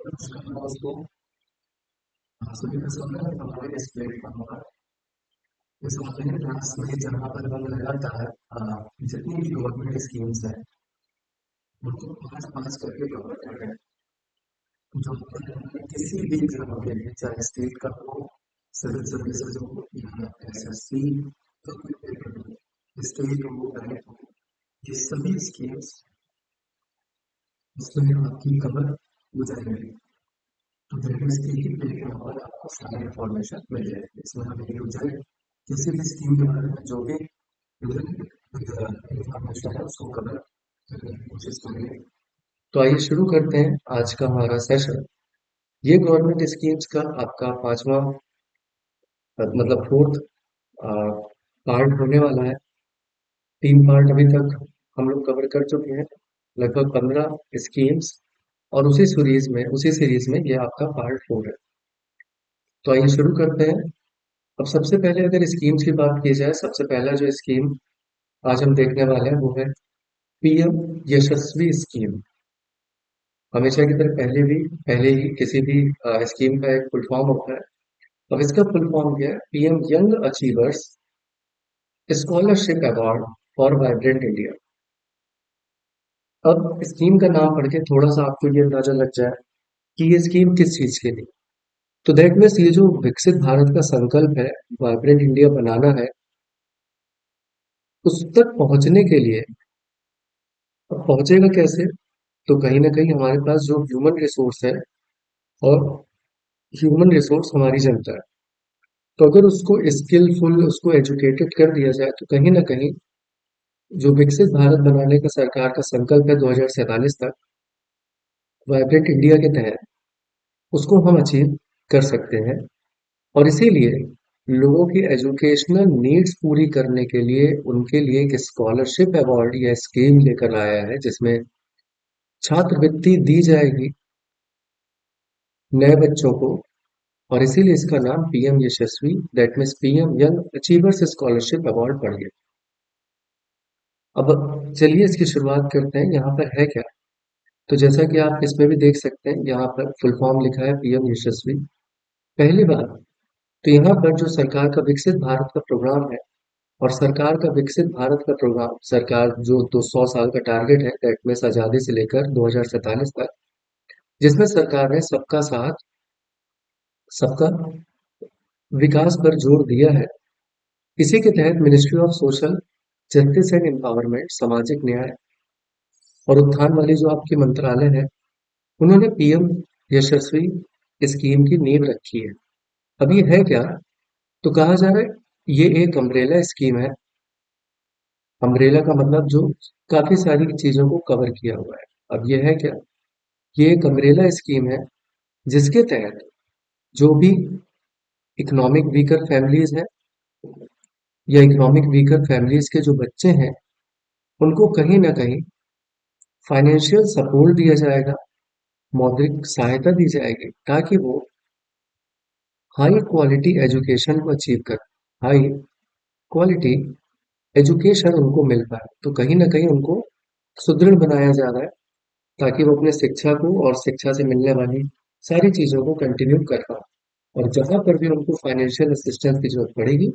उसको सभी का समय हमारे इस प्लेटफॉर्म पर इस ऑनलाइन क्लास में जहाँ पर हम लगातार जितनी भी गवर्नमेंट स्कीम्स है उनको पास पास करके कवर कर रहे हैं जो किसी भी एग्जाम के लिए चाहे स्टेट का हो सिविल सर्विसेज हो या एसएससी स्टेट हो बैंक हो ये सभी स्कीम्स उसमें आपकी कवर हो जाएंगी। तो दैट मीन्स एक ही प्लेटफॉर्म पर आपको सारी इन्फॉर्मेशन मिल जाएगी। इसमें हम ए टू जेड किसी भी स्कीम के बारे में जो भी इन्फॉर्मेशन है उसको कवर करने की कोशिश करेंगे। तो आइए शुरू करते हैं आज का हमारा सेशन। ये गवर्नमेंट स्कीम्स का आपका पांचवा मतलब फोर्थ पार्ट होने वाला है। तीन पार्ट अभी तक हम लोग कवर कर चुके हैं, लगभग 15 स्कीम्स, और उसी सीरीज में ये आपका पार्ट 4 है। तो आइए शुरू करते हैं। अब सबसे पहले अगर स्कीम्स की बात की जाए, सबसे पहला जो स्कीम आज हम देखने वाले हैं वो है पीएम यशस्वी स्कीम। हमेशा की तरह पहले ही किसी भी स्कीम का एक फुल फॉर्म होता है। अब इसका फुल फॉर्म क्या है? PM young achievers scholarship award for vibrant India. अब स्कीम का नाम पढ़ के थोड़ा सा आपको ये अंदाजा लग जाए कि ये स्कीम किस चीज के लिए। तो दैट मीन्स ये जो विकसित भारत का संकल्प है, वाइब्रेंट इंडिया बनाना है, उस तक पहुंचने के लिए। अब पहुंचेगा कैसे? तो कहीं ना कहीं हमारे पास जो ह्यूमन रिसोर्स है, और ह्यूमन रिसोर्स हमारी जनता है, तो अगर उसको स्किलफुल, उसको एजुकेटेड कर दिया जाए तो कहीं ना कहीं जो विकसित भारत बनाने का सरकार का संकल्प है 2047 तक, वाइब्रेंट इंडिया के तहत उसको हम अचीव कर सकते हैं। और इसीलिए लोगों की एजुकेशनल नीड्स पूरी करने के लिए उनके लिए एक स्कॉलरशिप अवार्ड या स्कीम लेकर आया है, जिसमें छात्रवृत्ति दी जाएगी नए बच्चों को। और इसीलिए इसका नाम PM Yashasvi, that means PM young achievers scholarship award पड़ गया। अब चलिए इसकी शुरुआत करते हैं। यहाँ पर है क्या? तो जैसा कि आप इसमें भी देख सकते हैं, यहाँ पर फुल फॉर्म लिखा है पीएम यशस्वी। पहली बात तो यहाँ पर जो सरकार का विकसित भारत का प्रोग्राम है, और सरकार का विकसित भारत का प्रोग्राम, सरकार जो 200 साल का टारगेट है, दैट मीन्स आजादी से लेकर 2047 तक, जिसमें सरकार ने सबका साथ सबका विकास पर जोर दिया है। इसी के तहत ministry of social justice and empowerment, सामाजिक न्याय और उत्थान वाली जो आपकी मंत्रालय है, उन्होंने पीएम यशस्वी स्कीम की नींव रखी है। अब ये है क्या? तो कहा जा रहा है ये एक अम्ब्रेला स्कीम है। अम्ब्रेला का मतलब जो काफी सारी चीजों को कवर किया हुआ है। अब ये है क्या? ये एक अम्ब्रेला स्कीम है जिसके तहत जो भी इकोनॉमिक वीकर फैमिलीज है, या इकोनॉमिक वीकर फैमिलीज के जो बच्चे हैं, उनको कहीं ना कहीं फाइनेंशियल सपोर्ट दिया जाएगा, मौद्रिक सहायता दी जाएगी, ताकि वो हाई क्वालिटी एजुकेशन को अचीव कर, हाई क्वालिटी एजुकेशन उनको मिल पाए। तो कहीं ना कहीं उनको सुदृढ़ बनाया जा रहा है, ताकि वो अपने शिक्षा को और शिक्षा से मिलने वाली सारी चीजों को कंटिन्यू कर पाए। और जहां पर भी उनको फाइनेंशियल असिस्टेंस की जरूरत पड़ेगी,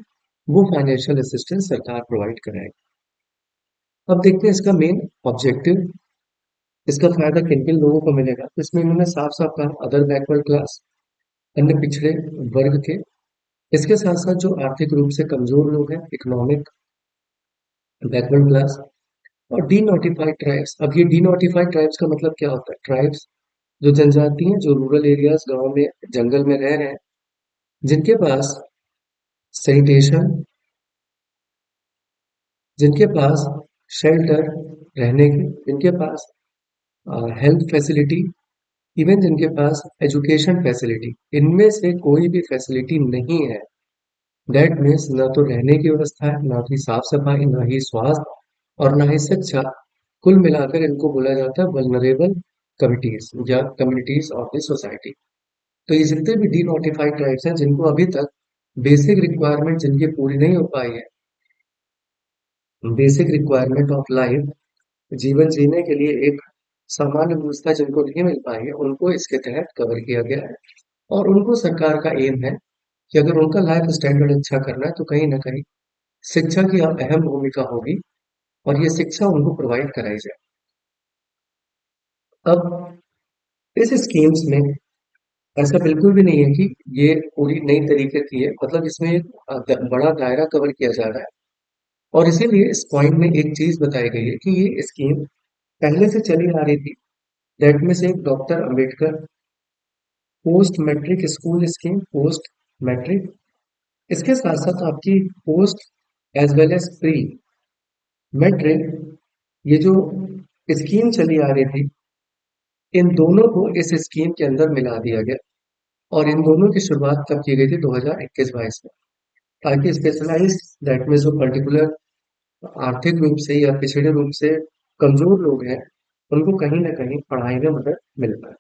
वो फाइनेंशियल असिस्टेंस सरकार प्रोवाइड कराएगी। अब देखते हैं इसका मेन ऑब्जेक्टिव, इसका फायदा किन किन लोगों को मिलेगा। तो इसमें इन्होंने साफ साफ कहा अदर बैकवर्ड क्लास, अन्य पिछड़े वर्ग के, इसके साथ साथ जो आर्थिक रूप से कमजोर लोग हैं, इकोनॉमिक बैकवर्ड क्लास, और डी नोटिफाइड ट्राइब्स। अब ये डी नोटिफाइड ट्राइब्स का मतलब क्या होता है? ट्राइब्स जो जनजाति हैं, जो रूरल एरियाज, गांव में, जंगल में रह रहे हैं, जिनके पास सैनिटेशन, जिनके पास शेल्टर रहने की, जिनके पास हेल्थ फैसिलिटी, इवन जिनके पास एजुकेशन फैसिलिटी, इनमें से कोई भी फैसिलिटी नहीं है। दैट मीन्स ना तो रहने की व्यवस्था है, ना ही साफ सफाई, ना ही स्वास्थ्य, और ना ही शिक्षा। कुल मिलाकर इनको बोला जाता है वल्नरेबल कमिटीज या कम्युनिटीज ऑफ द सोसाइटी। तो ये जितने भी डी नोटिफाइड ट्राइब्स हैं, जिनको अभी तक बेसिक रिक्वायरमेंट जिनकी पूरी नहीं हो पाई है, बेसिक रिक्वायरमेंट ऑफ लाइफ, जीवन जीने के लिए एक सामान्य व्यवस्था जिनको नहीं मिल पाई है उनको इसके तहत कवर किया गया है। और उनको सरकार का एम है कि अगर उनका लाइफ स्टैंडर्ड अच्छा करना है तो कहीं ना कहीं शिक्षा की अहम भूमिका होगी और ये शिक्षा उनको प्रोवाइड कराई जाए। अब इस स्कीम्स में ऐसा बिल्कुल भी नहीं है कि ये पूरी नई तरीके की है, मतलब इसमें एक बड़ा दायरा कवर किया जा रहा है। और इसीलिए इस पॉइंट में एक चीज बताई गई है कि ये स्कीम पहले से चली आ रही थी। दैट में से एक doctor Ambedkar post matric school scheme, post matric, इसके साथ साथ आपकी post as well as pre matric, ये जो स्कीम चली आ रही थी, इन दोनों को इस स्कीम के अंदर मिला दिया गया। और इन दोनों की शुरुआत कब की गई थी? 2021-22 में, ताकि स्पेशलाइज्ड, दैट में जो पर्टिकुलर आर्थिक रूप से या पिछड़े रूप से कमजोर लोग हैं, उनको कहीं ना कहीं पढ़ाई में मदद मिल पाए।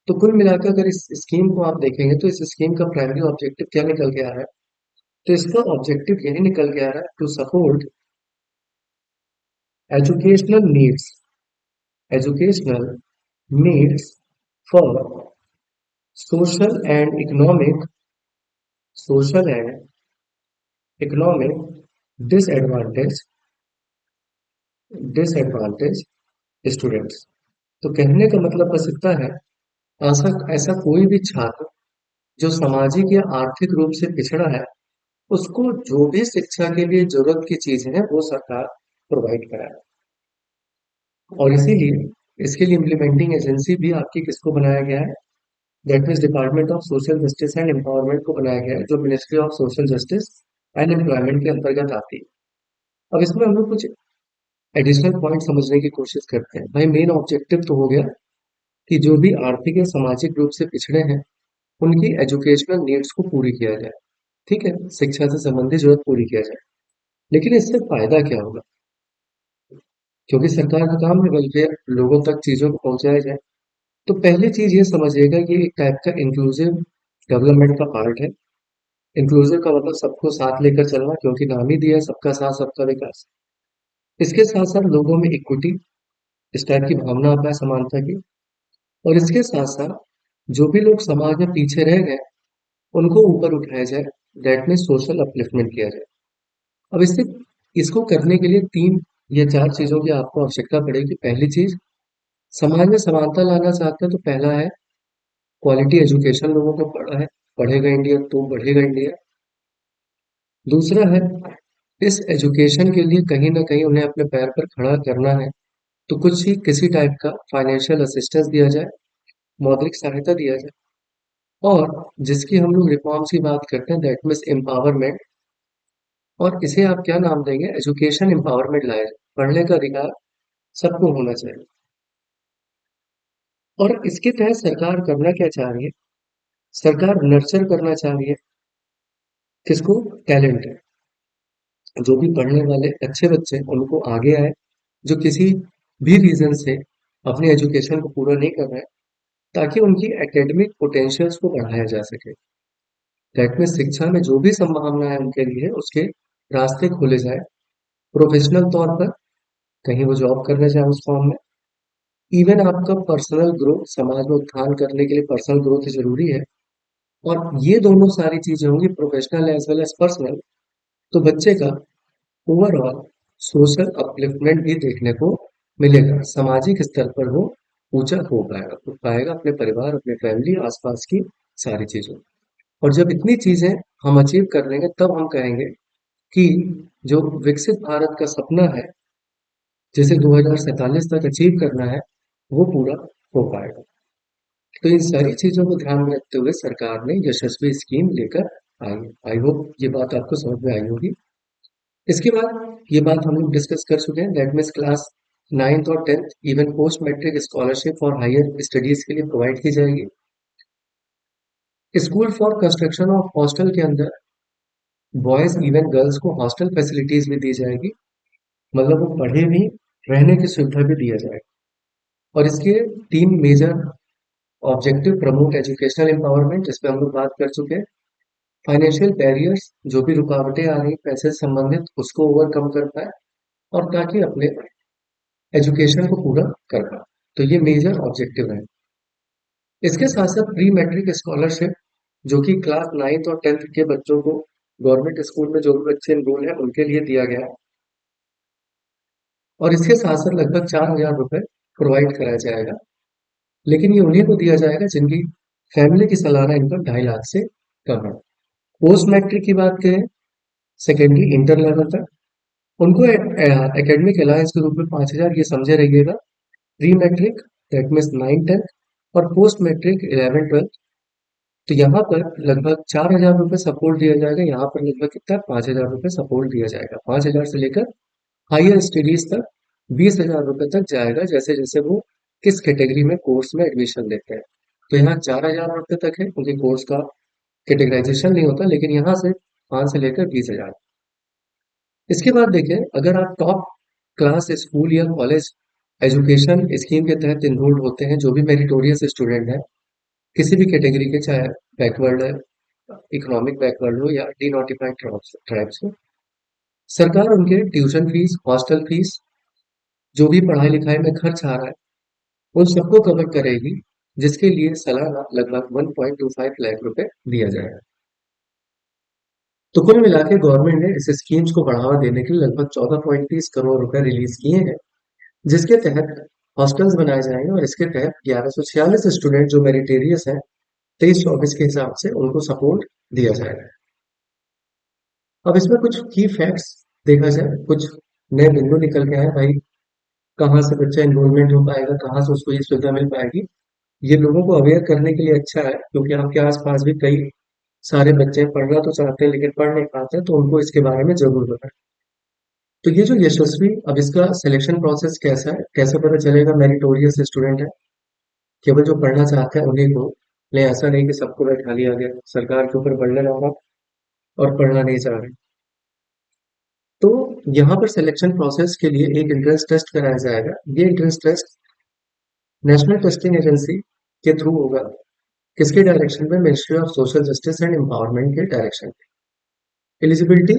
तो कुल मिलाकर अगर इस स्कीम को आप देखेंगे तो इस स्कीम का प्राइमरी ऑब्जेक्टिव क्या निकल के आ रहा है? तो इसका ऑब्जेक्टिव यही निकल के आ रहा है, to support educational needs, educational needs for social and economic, social and economic disadvantage, disadvantage students. तो कहने का मतलब बस इतना है, ऐसा ऐसा कोई भी छात्र जो सामाजिक या आर्थिक रूप से पिछड़ा है, उसको जो भी शिक्षा के लिए जरूरत की चीजें हैं वो सरकार प्रोवाइड कराए। और इसीलिए इसके लिए इम्प्लीमेंटिंग एजेंसी भी आपकी किसको बनाया गया है? That means department of social justice and empowerment को बनाया गया है, जो ministry of social justice and employment के अंतर्गत आती है। अब इसमें हम लोग कुछ एडिशनल पॉइंट समझने की कोशिश करते हैं। भाई मेन ऑब्जेक्टिव तो हो गया कि जो भी आर्थिक या सामाजिक रूप से पिछड़े हैं उनकी एजुकेशनल नीड्स को पूरी किया जाए। ठीक है, शिक्षा से संबंधित जरूरत पूरी किया जाए। लेकिन इससे फायदा क्या होगा? क्योंकि सरकार का काम है वेलफेयर, लोगों तक चीजों को पहुंचाया जाए। तो पहली चीज ये समझिएगा कि एक टाइप का इंक्लूसिव डेवलपमेंट का पार्ट है। इंक्लूसिव का मतलब सबको साथ लेकर चलना, क्योंकि नाम ही दिया है सबका साथ सबका विकास। इसके साथ साथ लोगों में इक्विटी, इस टाइप की भावना आता है समानता की। और इसके साथ साथ जो भी लोग समाज में पीछे रह गए उनको ऊपर उठाया जाए, दैट में सोशल अपलिफ्टमेंट किया जाए। अब इससे इसको करने के लिए तीन या चार चीजों की आपको आवश्यकता पड़ेगी। पहली चीज, समाज में समानता लाना चाहते हैं तो पहला है क्वालिटी एजुकेशन, लोगों को पढ़ा है, पढ़ेगा इंडिया तो बढ़ेगा इंडिया। दूसरा है इस एजुकेशन के लिए कहीं ना कहीं उन्हें अपने पैर पर खड़ा करना है, तो कुछ ही किसी टाइप का फाइनेंशियल असिस्टेंस दिया जाए, मौद्रिक सहायता दिया जाए। और जिसकी हम लोग रिफॉर्म्स की बात करते हैं, दैट मीन्स एम्पावरमेंट। और इसे आप क्या नाम देंगे? एजुकेशन एम्पावरमेंट लाया जाए। पढ़ने का अधिकार सबको होना चाहिए। और इसके तहत सरकार करना क्या चाह रही है? सरकार नर्चर करना चाह रही है किसको? टैलेंट है, जो भी पढ़ने वाले अच्छे बच्चे हैं, उनको आगे आए, जो किसी भी रीजन से अपने एजुकेशन को पूरा नहीं कर रहे हैं, ताकि उनकी एकेडमिक पोटेंशियल्स को बढ़ाया जा सके। दैट में शिक्षा में जो भी संभावना है उनके लिए उसके रास्ते खोले जाए। प्रोफेशनल तौर पर कहीं वो जॉब करने जाए उस फॉर्म में। इवन आपका पर्सनल ग्रोथ, समाज में उत्थान करने के लिए पर्सनल ग्रोथ जरूरी है। और ये दोनों सारी चीजें होंगी, professional as well as personal, तो बच्चे का ओवरऑल सोशल अपलिफ्टमेंट भी देखने को मिलेगा। सामाजिक स्तर पर वो ऊंचा हो पाएगा, उठ पाएगा अपने परिवार, अपने फैमिली, आसपास की सारी चीजों। और जब इतनी चीजें हम अचीव कर लेंगे तब हम कहेंगे कि जो विकसित भारत का सपना है, जिसे 2047 तक अचीव करना है, वो पूरा हो पाएगा। तो इन सारी चीजों को ध्यान में रखते हुए सरकार ने यशस्वी स्कीम लेकर आई। आई होप ये बात आपको समझ में आई होगी। इसके बाद ये बात हम लोग डिस्कस कर चुके हैं, दैट मीन्स क्लास 9th और 10th even post matric scholarship और हायर स्टडीज के लिए प्रोवाइड की जाएगी। School for construction of hostel के अंदर बॉयज इवन गर्ल्स को हॉस्टल फैसिलिटीज भी दी जाएगी, मतलब वो पढ़े भी, रहने की सुविधा भी दिया जाएगी। और इसके तीन major objective: promote educational empowerment, जिस पे हम लोग बात कर चुके हैं। फाइनेंशियल बैरियर्स, जो भी रुकावटें आ रही पैसे से संबंधित, उसको ओवरकम कर पाए और ताकि अपने एजुकेशन को पूरा कर पाए। तो ये मेजर ऑब्जेक्टिव है। इसके साथ साथ प्री मैट्रिक स्कॉलरशिप जो कि क्लास 9th और 10th के बच्चों को गवर्नमेंट स्कूल में जो भी बच्चे इनरोल हैं उनके लिए दिया गया है। और इसके साथ साथ लगभग 4,000 रुपए प्रोवाइड कराया जाएगा, लेकिन ये उन्हीं को दिया जाएगा जिनकी फैमिली की सालाना इनकम 2.5 लाख से कम है। पोस्ट मैट्रिक की बात करें, सेकेंडरी इंटर लेवल तक, उनको एकेडमिक अलायंस के रूप में 5,000 ये समझे रहिएगा। Pre matric that means 9th 10th और पोस्ट मैट्रिक 11th 12th, तो यहाँ पर लगभग 4,000 रुपये सपोर्ट दिया जाएगा। यहाँ पर लगभग कितना 5,000 रुपये सपोर्ट दिया जाएगा। 5,000 से लेकर हायर स्टडीज तक 20,000 रुपये तक जाएगा, जैसे जैसे वो किस कैटेगरी में कोर्स में एडमिशन लेते हैं। तो यहाँ 4,000 रुपये तक है क्योंकि कोर्स का कैटेगराइजेशन नहीं होता, लेकिन यहाँ से 5 से लेकर 20,000। इसके बाद देखें, अगर आप टॉप क्लास स्कूल या कॉलेज एजुकेशन स्कीम के तहत इनरोल्ड होते हैं, जो भी मेरिटोरियस स्टूडेंट है किसी भी कैटेगरी के, चाहे बैकवर्ड है, इकोनॉमिक बैकवर्ड हो या डिनोटिफाइड ट्राइब्स हो, सरकार उनके ट्यूशन फीस, हॉस्टल फीस, जो भी पढ़ाई लिखाई में खर्च आ रहा है उन सबको कवर करेगी, जिसके लिए सालाना लगभग 1.25 लाख रुपए दिया जाएगा। तो कुल मिला के गवर्नमेंट ने इस स्कीम्स को बढ़ावा देने के लिए लगभग 14.30 करोड़ रुपए रिलीज किए हैं, जिसके तहत हॉस्टल्स बनाए जाएंगे और इसके तहत 1146 स्टूडेंट जो मेरिटेरियस हैं 23-24 के हिसाब से उनको सपोर्ट दिया जाएगा। अब इसमें कुछ की फैक्ट्स देखा जाए, कुछ नए बिंदु निकल के आए भाई, कहाँ से बच्चा एनरोलमेंट हो पाएगा, कहाँ से उसको ये सुविधा मिल पाएगी। ये लोगों को अवेयर करने के लिए अच्छा है, क्योंकि आपके आसपास भी कई सारे बच्चे पढ़ना तो चाहते हैं लेकिन पढ़ नहीं पाते, तो उनको इसके बारे में जरूर बताएं। तो ये जो यशस्वी, अब इसका सिलेक्शन प्रोसेस कैसा है, कैसे पता चलेगा मेरिटोरियस स्टूडेंट है? केवल जो पढ़ना चाहते हैं उन्हीं को, नहीं ऐसा नहीं कि सबको बैठा लिया गया सरकार के ऊपर बढ़ने लगा और पढ़ना नहीं चाह रहे। तो यहाँ पर सिलेक्शन प्रोसेस के लिए एक एंट्रेंस टेस्ट कराया जाएगा। ये entrance test national testing agency के थ्रू होगा। किसके डायरेक्शन में? Ministry of social justice and empowerment के डायरेक्शन में। एलिजिबिलिटी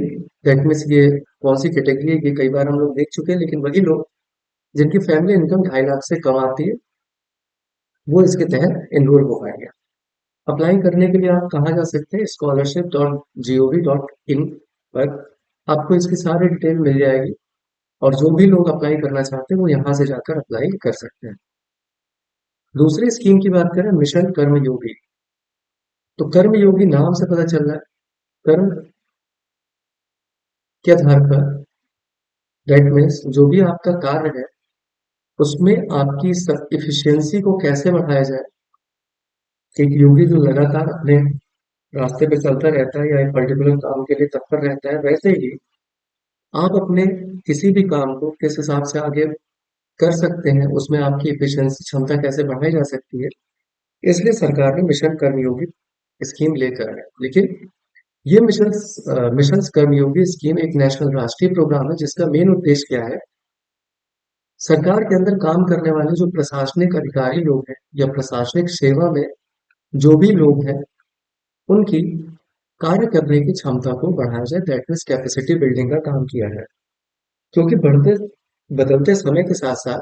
दैट मीन्स ये कौन सी कैटेगरी है, ये कई बार हम लोग देख चुके हैं, लेकिन वही लोग जिनकी फैमिली इनकम 2.5 लाख से कम आती है वो इसके तहत एनरोल हो पाएंगे। अप्लाई करने के लिए आप कहाँ जा सकते हैं? scholarship.gov.in पर आपको इसकी सारी डिटेल मिल जाएगी, और जो भी लोग अप्लाई करना चाहते हैं वो यहाँ से जाकर अप्लाई कर सकते हैं। दूसरी स्कीम की बात करें, मिशन कर्मयोगी। तो कर्मयोगी नाम से पता चल रहा है, कर्म के आधार पर, दैट मीन्स जो भी आपका कार्य है उसमें आपकी इफिशियंसी को कैसे बढ़ाया जाए। एक योगी जो लगातार अपने रास्ते पे चलता रहता है या एक पर्टिकुलर काम के लिए तत्पर रहता है, वैसे ही आप अपने किसी भी काम को किस हिसाब से आगे कर सकते हैं, उसमें आपकी एफिशिएंसी क्षमता कैसे बढ़ाई जा सकती है। इसलिए सरकार ने मिशन कर्मयोगी स्कीम लेकर आए। लेकिन ये मिशन कर्मयोगी स्कीम एक नेशनल राष्ट्रीय प्रोग्राम है, जिसका मेन उद्देश्य क्या है? सरकार के अंदर काम करने वाले जो प्रशासनिक अधिकारी लोग हैं या प्रशासनिक सेवा में जो भी लोग हैं उनकी कार्य करने की क्षमता को बढ़ाया जाए, दैट मीन्स कैपेसिटी बिल्डिंग का काम किया जाए। क्योंकि बढ़ते बदलते समय के साथ साथ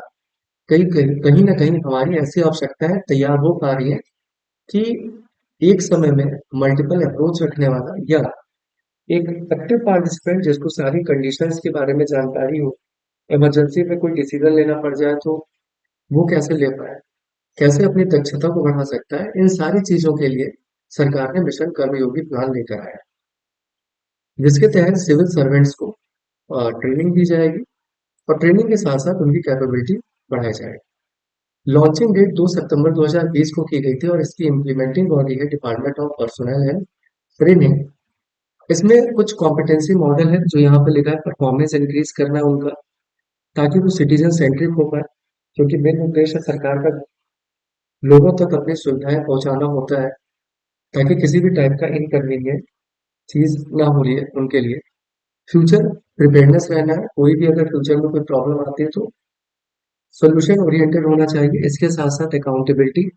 कहीं कहीं कहीं ना कहीं हमारी ऐसी आवश्यकताएं तैयार हो पा रही है कि एक समय में मल्टीपल अप्रोच रखने वाला या एक एक्टिव पार्टिसिपेंट जिसको सारी कंडीशंस के बारे में जानकारी हो, इमरजेंसी में कोई डिसीजन लेना पड़ जाए तो वो कैसे ले पाए, कैसे अपनी दक्षता को बढ़ा सकता है, इन सारी चीजों के लिए सरकार ने मिशन कर्मयोगी प्लान लेकर आया, जिसके तहत सिविल सर्वेंट्स को ट्रेनिंग दी जाएगी और ट्रेनिंग के साथ साथ उनकी कैपेबिलिटी बढ़ाई जाएगी। लॉन्चिंग डेट 2 सितंबर 2020 को की गई थी और इसकी इम्प्लीमेंटिंग बॉडी है department of personal and training. इसमें कुछ कॉम्पिटेंसी मॉडल है जो यहाँ पे लिखा है, परफॉर्मेंस इंक्रीज करना है उनका, ताकि वो सिटीजन सेंट्रिक हो पाए, क्योंकि मेन उद्देश्य सरकार का लोगों तक अपनी सुविधाएं पहुंचाना होता है, ताकि किसी भी टाइप का इनकन्वीनियंट चीज ना हो रही है उनके लिए। फ्यूचर प्रिपेयरनेस रहना है, कोई भी अगर फ्यूचर में कोई प्रॉब्लम आती है तो सोल्यूशन ओरिएंटेड होना चाहिए। इसके साथ साथ अकाउंटेबिलिटी,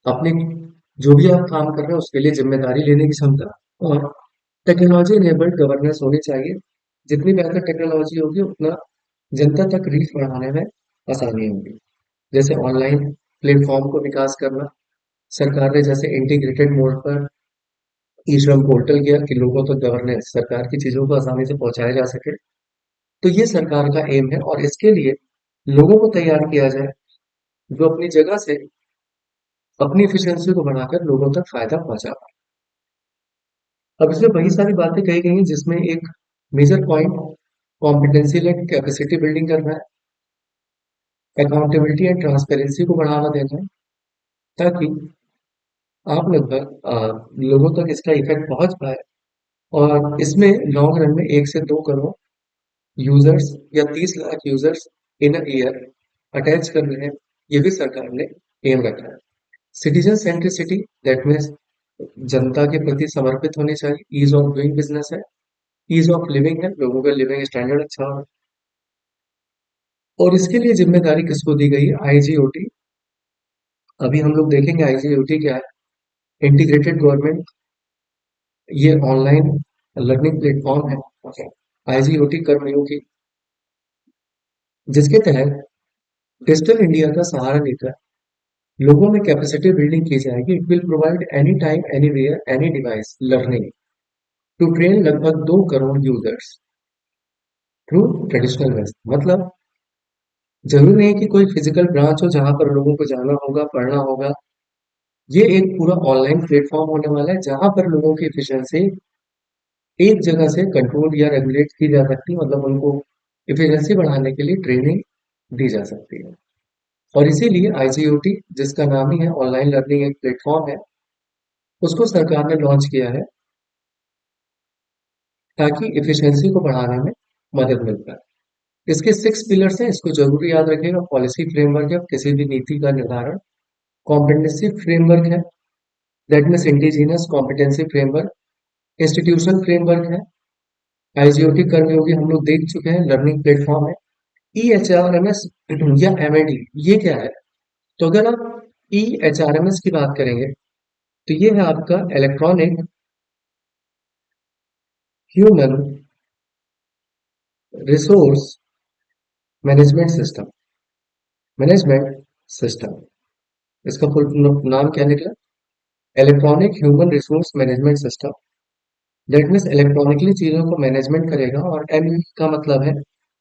अपने जो भी आप काम कर रहे हैं उसके लिए जिम्मेदारी लेने की क्षमता, और टेक्नोलॉजी इनेबल्ड गवर्नेंस होनी चाहिए। जितनी बेहतर टेक्नोलॉजी होगी उतना जनता तक रीच बढ़ाने में आसानी होगी। जैसे ऑनलाइन प्लेटफॉर्म को विकास करना। सरकार ने जैसे इंटीग्रेटेड मोड पर ई श्रम पोर्टल किया कि लोगों तक गवर्नेंस सरकार की चीजों को आसानी से पहुंचाया जा सके। तो ये सरकार का एम है और इसके लिए लोगों को तैयार किया जाए जो अपनी जगह से अपनी एफिशिएंसी को बढ़ाकर लोगों तक फायदा पहुंचा पाए। अब इसमें वही सारी बातें कही गई हैं जिसमें एक major point competency led capacity building करना है, अकाउंटेबिलिटी एंड ट्रांसपेरेंसी को बढ़ावा देना है, ताकि आप लगभग लोगों तक इसका इफेक्ट पहुंच पाए और इसमें लॉन्ग रन में 1 से 2 करोड़ यूजर्स या 30 lakh users in a year attach कर रहे हैं। ये भी सरकार ने एम रखा है। सिटीजन सेंट्रिसिटी, दैट मीन्स जनता के प्रति समर्पित होनी चाहिए। ईज ऑफ डूइंग बिजनेस है, ईज ऑफ लिविंग है, लोगों का लिविंग स्टैंडर्ड अच्छा हो। और इसके लिए जिम्मेदारी किसको दी गई है? आईजीओटी। अभी हम लोग देखेंगे आईजीओटी क्या है। इंटीग्रेटेड गवर्नमेंट, ये ऑनलाइन लर्निंग प्लेटफॉर्म है आईजीओटी कर्मयोगी, जिसके तहत डिजिटल इंडिया का सहारा लेकर लोगों में कैपेसिटी बिल्डिंग की जाएगी। It will provide any time anywhere any device learning to train लगभग 2 crore users through traditional method. मतलब जरूरी नहीं कि कोई फिजिकल ब्रांच हो जहां पर लोगों को जाना होगा, पढ़ना होगा। ये एक पूरा ऑनलाइन प्लेटफॉर्म होने वाला है जहां पर लोगों की एफिशिएंसी एक जगह से कंट्रोल या रेगुलेट की जा सकती है। मतलब उनको एफिशिएंसी बढ़ाने के लिए ट्रेनिंग दी जा सकती है। और इसीलिए आईजीओटी, जिसका नाम ही है ऑनलाइन लर्निंग एक प्लेटफॉर्म है, उसको सरकार ने लॉन्च किया है ताकि एफिशिएंसी को बढ़ाने में मदद मिलता है। इसके 6 पिलर्स हैं, इसको जरूर याद रखिएगा। पॉलिसी फ्रेमवर्क है किसी भी नीति का निर्धारण, कॉम्पिटेंसी फ्रेमवर्क है, that means indigenous competency framework, institutional framework है। आईजीओटी कर्मयोगी हम लोग देख चुके हैं, लर्निंग प्लेटफॉर्म है। EHRMS या MAD, ये क्या है? तो अगर आप EHRMS की बात करेंगे तो ये है आपका electronic human resource management system, management system. इसका फुल नाम क्या निकला? Electronic human resource management system. That means electronically चीजों को मैनेजमेंट करेगा। और एम का मतलब है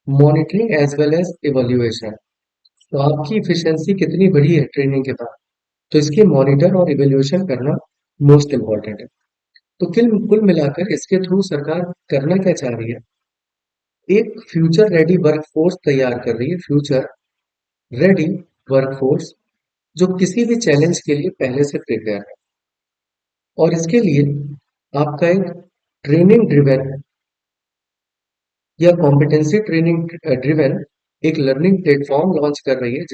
मॉनिटरिंग एज वेल एज इवोल्यूएशन। तो आपकी इफिशियंसी कितनी बढ़ी है ट्रेनिंग के बाद, तो इसकी मॉनिटर और इवोल्यूशन करना मोस्ट इम्पॉर्टेंट है। तो कुल मिलाकर इसके थ्रू सरकार करना क्या चाह रही है? एक फ्यूचर रेडी वर्कफोर्स तैयार कर रही है। फ्यूचर रेडी वर्कफोर्स जो किसी भी चैलेंज के लिए पहले से प्रिपेयर है। और इसके लिए आपका एक ट्रेनिंग ड्रिवेन या कॉम्पिटेंसी ट्रेनिंग ड्रिवेन एक लर्निंग प्लेटफॉर्म लॉन्च कर रही है,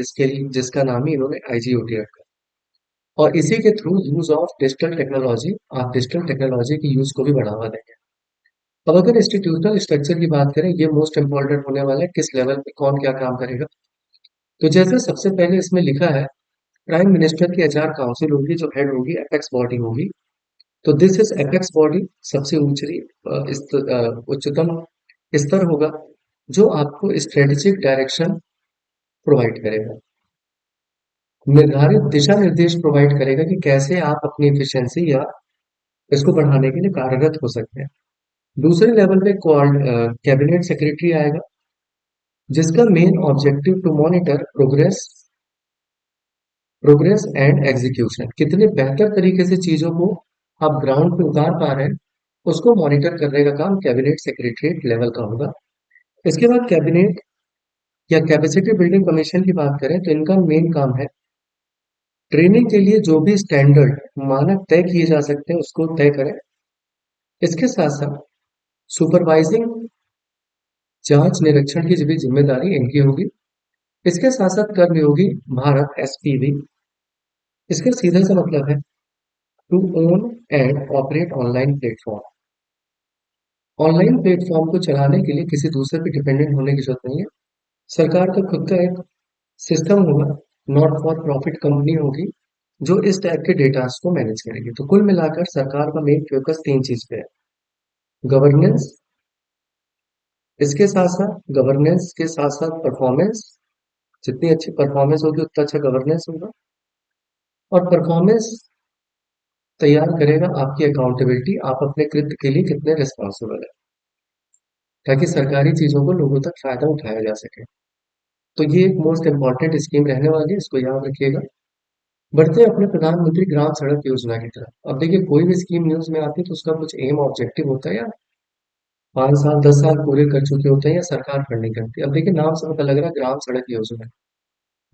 जिसका नाम ही इन्होंने आईजीओटी रखा है। और इसी के through use of digital technology, आप डिजिटल टेक्नोलॉजी की यूज को भी बढ़ावा देंगे। अब अगर इंस्टीट्यूशनल स्ट्रक्चर की बात करें, ये मोस्ट इंपॉर्टेंट होने वाला है, किस लेवल पे कौन क्या काम करेगा। तो जैसे सबसे पहले इसमें लिखा है, प्राइम मिनिस्टर की एचआर काउंसिल होगी जो हेड होगी, एपेक्स बॉडी होगी। तो दिस इज एपेक्स बॉडी, सबसे उच्चतम स्तर होगा जो आपको स्ट्रेटेजिक डायरेक्शन प्रोवाइड करेगा, निर्धारित दिशा निर्देश प्रोवाइड करेगा कि कैसे आप अपनी एफिशिएंसी या इसको बढ़ाने के लिए कार्यरत हो सकते हैं। दूसरे लेवल पे कैबिनेट सेक्रेटरी आएगा, जिसका main objective to monitor progress and execution, कितने बेहतर तरीके से चीजों को आप ग्राउंड पे उतार पा रहे हैं, उसको मॉनिटर करने का काम कैबिनेट सेक्रेटरीट लेवल का होगा। इसके बाद कैबिनेट या कैपेसिटी बिल्डिंग कमीशन की बात करें तो इनका मेन काम है ट्रेनिंग के लिए जो भी स्टैंडर्ड मानक तय किए जा सकते हैं उसको तय करें। इसके साथ साथ सुपरवाइजिंग, जांच निरीक्षण की भी जिम्मेदारी इनकी होगी। इसके साथ साथ कर्मयोगी भारत SPV, इसका सीधा सा मतलब है to own and operate online platform. Online platform को चलाने के लिए किसी दूसरे पे डिपेंडेंट होने की जरूरत नहीं है। सरकार का खुद का एक सिस्टम होगा, नॉट फॉर प्रॉफिट कंपनी होगी जो इस टाइप के डेटा को मैनेज करेगी। तो कुल मिलाकर सरकार का मेन फोकस 3 चीज पे है। गवर्नेंस, इसके साथ साथ गवर्नेंस के साथ साथ परफॉर्मेंस जितनी अच्छी परफॉर्मेंस होगी उतना अच्छा गवर्नेंस होगा। और परफॉर्मेंस तैयार करेगा आपकी अकाउंटेबिलिटी, आप अपने कृत्य के लिए कितने रिस्पॉन्सिबल है, ताकि सरकारी चीजों को लोगों तक फायदा उठाया जा सके। तो ये एक मोस्ट इंपॉर्टेंट स्कीम रहने वाली है, इसको याद रखिएगा। बढ़ते हैं अपने प्रधानमंत्री ग्राम सड़क योजना की तरफ। अब देखिए, कोई भी स्कीम न्यूज में आती है तो उसका कुछ एम ऑब्जेक्टिव होता है, या 5 साल 10 साल पूरे कर चुके होते हैं, या सरकार फंडिंग करती है। अब देखिए, नाम से पता लग रहा है ग्राम सड़क योजना।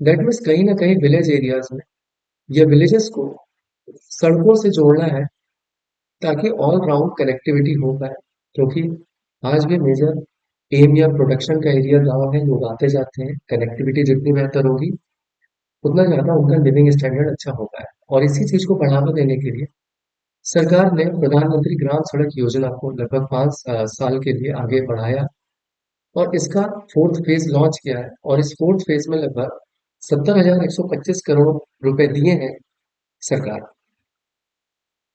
दैट मीन्स कहीं ना कहीं विलेज एरियाज में या विलेजेस को सड़कों से जोड़ना है, ताकि ऑल राउंड कनेक्टिविटी हो पाए। क्योंकि आज भी मेजर एम या प्रोडक्शन का एरिया गांव है, लोग आते जाते हैं। कनेक्टिविटी जितनी बेहतर होगी उतना ज्यादा उनका लिविंग स्टैंडर्ड अच्छा होगा है। और इसी चीज को बढ़ावा देने के लिए सरकार ने प्रधानमंत्री ग्राम सड़क योजना को लगभग 5 साल के लिए आगे बढ़ाया, और इसका फोर्थ फेज लॉन्च किया है। और इस फोर्थ फेज में लगभग 70,125 करोड़ रुपए दिए हैं सरकार।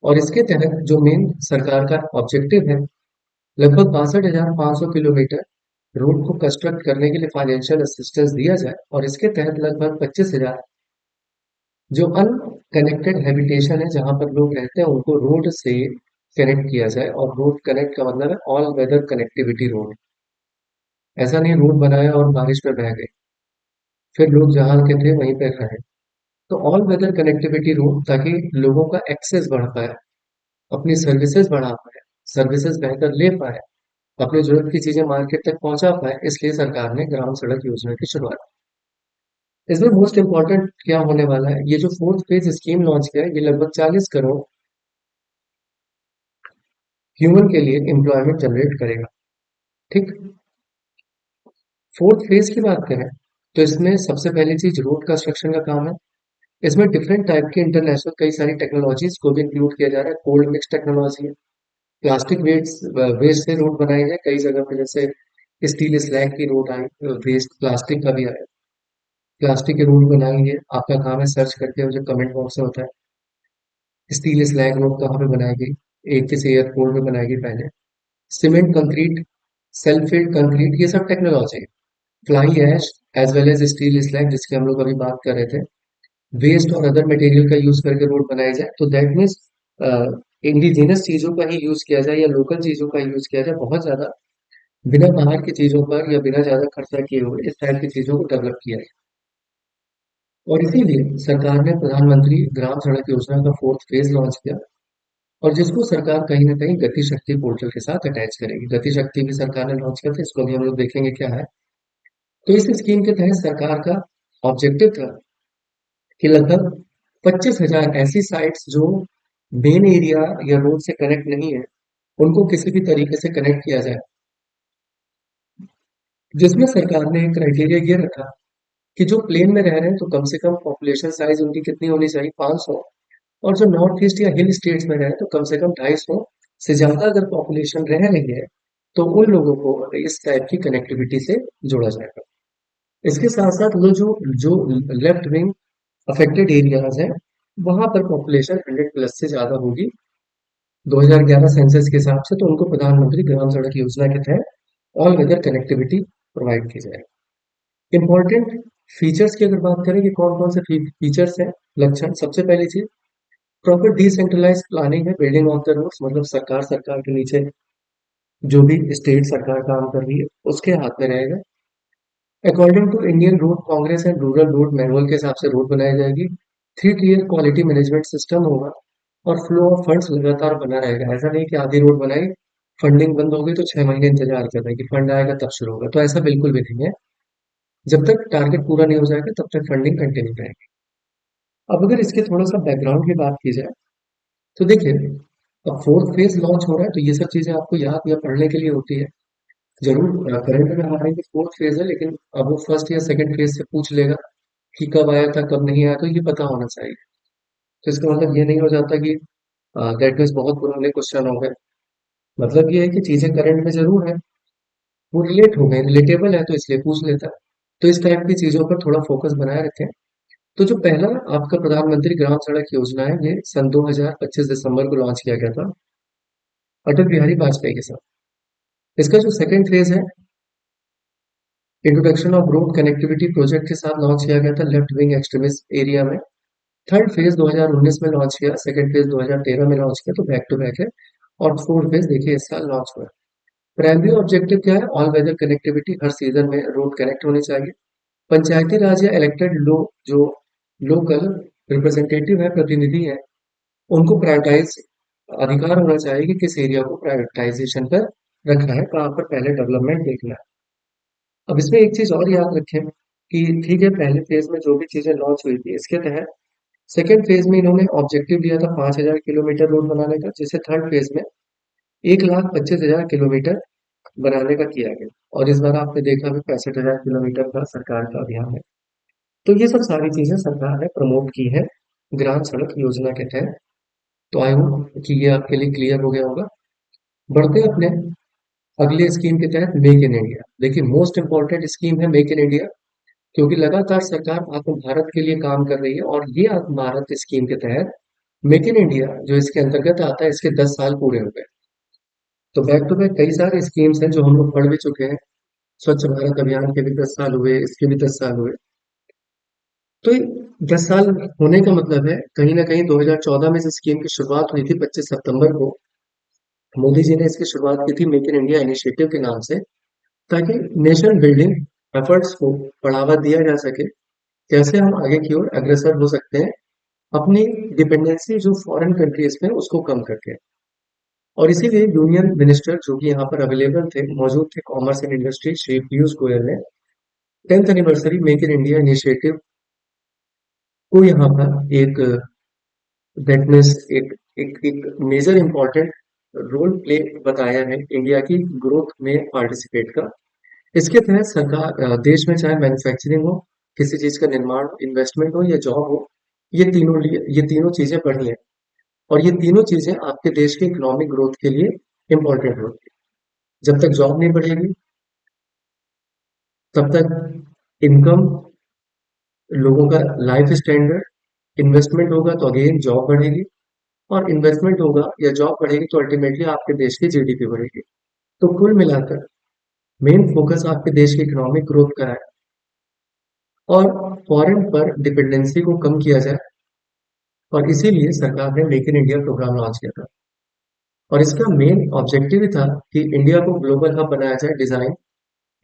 और इसके तहत जो मेन सरकार का ऑब्जेक्टिव है, लगभग 62,500 किलोमीटर रोड को कंस्ट्रक्ट करने के लिए फाइनेंशियल असिस्टेंस दिया जाए। और इसके तहत लगभग 25,000 जो अनकनेक्टेड हैबिटेशन है, जहां पर लोग रहते हैं, उनको रोड से कनेक्ट किया जाए। और रोड कनेक्ट का मतलब है ऑल वेदर कनेक्टिविटी रोड। ऐसा नहीं रोड बनाया और बारिश में बह गए, फिर लोग जहाँ के थे वहीं पर रहे। तो ऑल वेदर कनेक्टिविटी रोड, ताकि लोगों का एक्सेस बढ़ पाए, अपनी सर्विसेज बढ़ा पाए, सर्विसेज बेहतर ले पाए, अपनी जरूरत की चीजें मार्केट तक पहुंचा पाए। इसलिए सरकार ने ग्राम सड़क योजना की शुरुआत की। इसमें मोस्ट इंपॉर्टेंट क्या होने वाला है, ये जो फोर्थ फेज स्कीम लॉन्च किया है, ये लगभग 40 करोड़ ह्यूमन के लिए एम्प्लॉयमेंट जनरेट करेगा। ठीक। फोर्थ फेज की बात करें तो इसमें सबसे पहली चीज रोड कंस्ट्रक्शन का काम है। इसमें डिफरेंट टाइप के इंटरनेशनल कई सारी टेक्नोलॉजीज को भी इंक्लूड किया जा रहा है। कोल्ड मिक्स टेक्नोलॉजी है, प्लास्टिक वेस्ट वेस्ट से रोड बनाए हैं कई जगह पे, जैसे स्टील स्लैग की रोड आई, वेस्ट प्लास्टिक का भी आया, प्लास्टिक की रोड बनाएंगे। आपका काम है सर्च करके मुझे कमेंट बॉक्स में होता है स्टील स्लैग रोड कहाँ पे बनाई गई। एक किसी एयरपोर्ट में बनाई गई पहले। Cement concrete, self filled concrete, ये सब टेक्नोलॉजी है। Fly ash as well as steel slag, जिसकी हम लोग अभी बात कर रहे थे, वेस्ट और अदर मटेरियल का यूज करके रोड बनाई जाए। तो दैट मीन्स इंडिजिनस चीजों का ही यूज किया जाए, या लोकल चीजों का यूज किया जाए, बहुत ज्यादा बिना बाहर की चीजों पर या बिना ज्यादा खर्चा किए हुए इस टाइप की चीजों को डेवलप किया है। और इसीलिए सरकार ने प्रधानमंत्री ग्राम सड़क योजना का फोर्थ फेज लॉन्च किया, और जिसको सरकार कहीं ना कहीं गति शक्ति पोर्टल के साथ अटैच करेगी। गति शक्ति भी सरकार ने लॉन्च किया था, इसको भी हम लोग देखेंगे क्या है। तो इस स्कीम के तहत सरकार का ऑब्जेक्टिव था कि लगभग 25,000 ऐसी साइट्स जो मेन एरिया या रोड से कनेक्ट नहीं है, उनको किसी भी तरीके से कनेक्ट किया जाए। जिसमें सरकार ने एक क्राइटेरिया ये रखा कि जो प्लेन में रह रहे हैं तो कम से कम पॉपुलेशन साइज उनकी कितनी होनी चाहिए, 500। और जो नॉर्थ ईस्ट या हिल स्टेट्स में रहे हैं तो कम से कम 250 से ज्यादा अगर पॉपुलेशन रह रही है, तो उन लोगों को इस टाइप की कनेक्टिविटी से जोड़ा जाएगा। इसके साथ साथ वो जो जो लेफ्ट विंग अफेक्टेड एरियाज हैं, वहां पर पॉपुलेशन 100 प्लस से ज्यादा होगी 2011 सेंसस के हिसाब से, तो उनको प्रधानमंत्री ग्राम सड़क योजना के तहत ऑल वेदर कनेक्टिविटी प्रोवाइड की जाए। इंपॉर्टेंट फीचर्स की अगर बात करें कि कौन कौन से फीचर्स हैं, लक्षण, सबसे पहली चीज प्रॉपर डिसेंट्रलाइज प्लानिंग है। बिल्डिंग ऑफ द रोड्स मतलब सरकार सरकार के नीचे जो भी स्टेट सरकार काम कर रही है उसके हाथ में रहेगा। According to Indian Road Congress and Rural Road Manual के हिसाब से रोड बनाई जाएगी। 3 टीयर क्वालिटी मैनेजमेंट सिस्टम होगा, और फ्लो ऑफ फंड्स लगातार बना रहेगा। ऐसा नहीं कि आधी रोड बनाई, फंडिंग बंद हो गई तो 6 महीने इंतजार कर रहे हैं कि फंड आएगा तब शुरू होगा, तो ऐसा बिल्कुल भी नहीं है। जब तक टारगेट पूरा नहीं हो जाएगा तब तक फंडिंग कंटिन्यू रहेगी। अब अगर इसके थोड़ा सा बैकग्राउंड की बात की जाए तो देखिए, अब फोर्थ फेज लॉन्च हो रहा है तो ये सब चीजें आपको याद या पढ़ने के लिए होती है। जरूर करंट में हमारा ये फोर्थ फेज है, लेकिन अब वो फर्स्ट या सेकंड फेज से पूछ लेगा कि कब आया था कब नहीं आया, तो ये पता होना चाहिए। तो इसका मतलब ये नहीं हो जाता कि दैट मीन्स बहुत पुराने क्वेश्चन हो गए। मतलब ये है कि चीजें करंट में जरूर है, वो रिलेट हो गए, रिलेटेबल है, तो इसलिए पूछ लेता है। तो इस टाइप की चीजों पर थोड़ा फोकस बनाए रखें। तो जो पहला आपका प्रधानमंत्री ग्राम सड़क योजना है, ये सन 2025 दिसंबर को लॉन्च किया गया था अटल बिहारी वाजपेयी के साथ। इसका जो सेकंड फेज है, introduction of road connectivity project के साथ लॉन्च किया गया था लेफ्ट विंग एक्सट्रीमिस्ट एरिया में। थर्ड फेज 2019 में लॉन्च किया, सेकंड फेज 2013 में लॉन्च किया, तो बैक टू बैक है। और फोर्थ फेज देखिए इस साल लॉन्च हुआ है। प्राइमरी ऑब्जेक्टिव क्या है? ऑल वेदर कनेक्टिविटी, हर सीजन में रोड कनेक्ट होनी चाहिए। पंचायती राज या इलेक्टेड लोग जो लोकल रिप्रेजेंटेटिव है, प्रतिनिधि है, उनको प्रायोरिटाइज अधिकार होना चाहिए कि किस एरिया को प्रायोरिटाइजेशन पर रखना है, कहाँ पर पहले डेवलपमेंट देखना है। अब इसमें एक चीज और याद रखें कि ठीक है, पहले फेज में जो भी चीजें लॉन्च हुई थी इसके तहत सेकेंड फेज में इन्होंने ऑब्जेक्टिव दिया था 5,000 किलोमीटर रोड बनाने का, जिसे थर्ड फेज में 1,25,000 किलोमीटर बनाने का किया गया। और इस बार आपने देखा भी 65,000 किलोमीटर का सरकार का अभियान है। तो ये सब सारी चीजें सरकार ने प्रमोट की है ग्राम सड़क योजना के तहत। तो आई होप कि ये आपके लिए क्लियर हो गया होगा। बढ़ते हैं अपने अगले स्कीम के तहत, मेक इन इंडिया। देखिए मोस्ट इंपॉर्टेंट स्कीम है मेक इन इंडिया, क्योंकि लगातार सरकार आत्म भारत के लिए काम कर रही है। और ये आत्म भारत स्कीम के तहत मेक इन इंडिया जो इसके अंतर्गत आता है, इसके 10 साल पूरे हो गए। तो बैक टू बैक कई सारे स्कीम्स हैं जो हम लोग पढ़ भी चुके हैं। स्वच्छ भारत अभियान के भी 10 साल हुए, इसके भी 10 साल हुए। तो ये 10 साल होने का मतलब है कहीं ना कहीं 2014 में इस स्कीम की शुरुआत हुई थी, 25 सितंबर को मोदी जी ने इसकी शुरुआत की थी मेक इन इंडिया इनिशिएटिव के नाम से, ताकि नेशन बिल्डिंग एफर्ट्स को बढ़ावा दिया जा सके। कैसे हम आगे की ओर अग्रसर हो सकते हैं अपनी डिपेंडेंसी जो फॉरेन कंट्रीज में उसको कम करके। और इसीलिए यूनियन मिनिस्टर जो कि यहाँ पर अवेलेबल थे, मौजूद थे, commerce and industry Shri Piyush Goyal ने 10th anniversary make in India initiative को यहाँ पर एक दैट मीन्स एक मेजर इंपॉर्टेंट रोल प्ले बताया है इंडिया की ग्रोथ में पार्टिसिपेट का। इसके तहत सरकार देश में चाहे मैन्युफैक्चरिंग हो, किसी चीज का निर्माण हो, इन्वेस्टमेंट हो या जॉब हो, ये तीनों चीजें बढ़ी हैं। और ये तीनों चीजें आपके देश के इकोनॉमिक ग्रोथ के लिए इंपॉर्टेंट होती है। जब तक जॉब नहीं बढ़ेगी, तब तक इनकम, लोगों का लाइफ स्टैंडर्ड, इन्वेस्टमेंट होगा तो अगेन जॉब बढ़ेगी, और इन्वेस्टमेंट होगा या जॉब बढ़ेगी तो अल्टीमेटली आपके देश की जीडीपी बढ़ेगी। तो कुल मिलाकर मेन फोकस आपके देश की इकोनॉमिक ग्रोथ का है, और फॉरेन पर डिपेंडेंसी को कम किया जाए। और इसीलिए सरकार ने make in India programme launch किया था। और इसका मेन ऑब्जेक्टिव ही था कि इंडिया को ग्लोबल हब बनाया जाए, डिजाइन,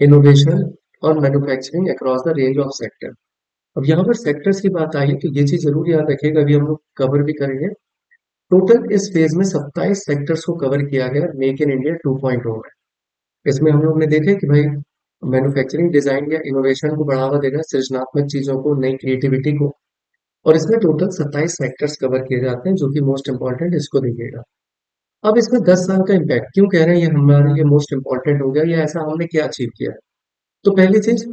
इनोवेशन और manufacturing across the range of sector. अब यहाँ पर सेक्टर्स की बात आई है तो ये चीज जरूर याद रखिएगा, अभी हम लोग कवर भी करेंगे। टोटल इस फेज में 27 सेक्टर्स को कवर किया गया मेक इन इंडिया 2.0 में। इसमें हम लोग ने देखे कि भाई मैन्युफैक्चरिंग, डिजाइन या इनोवेशन को बढ़ावा देना, सृजनात्मक चीजों को, नई क्रिएटिविटी को। और इसमें टोटल 27 सेक्टर्स कवर किए जाते हैं, जो कि मोस्ट इंपॉर्टेंट इसको देखिएगा। अब इसमें 10 साल का इम्पैक्ट क्यों कह रहे हैं ये हमारे लिए मोस्ट इंपॉर्टेंट हो गया, या ऐसा हमने क्या अचीव किया है? तो पहली चीज,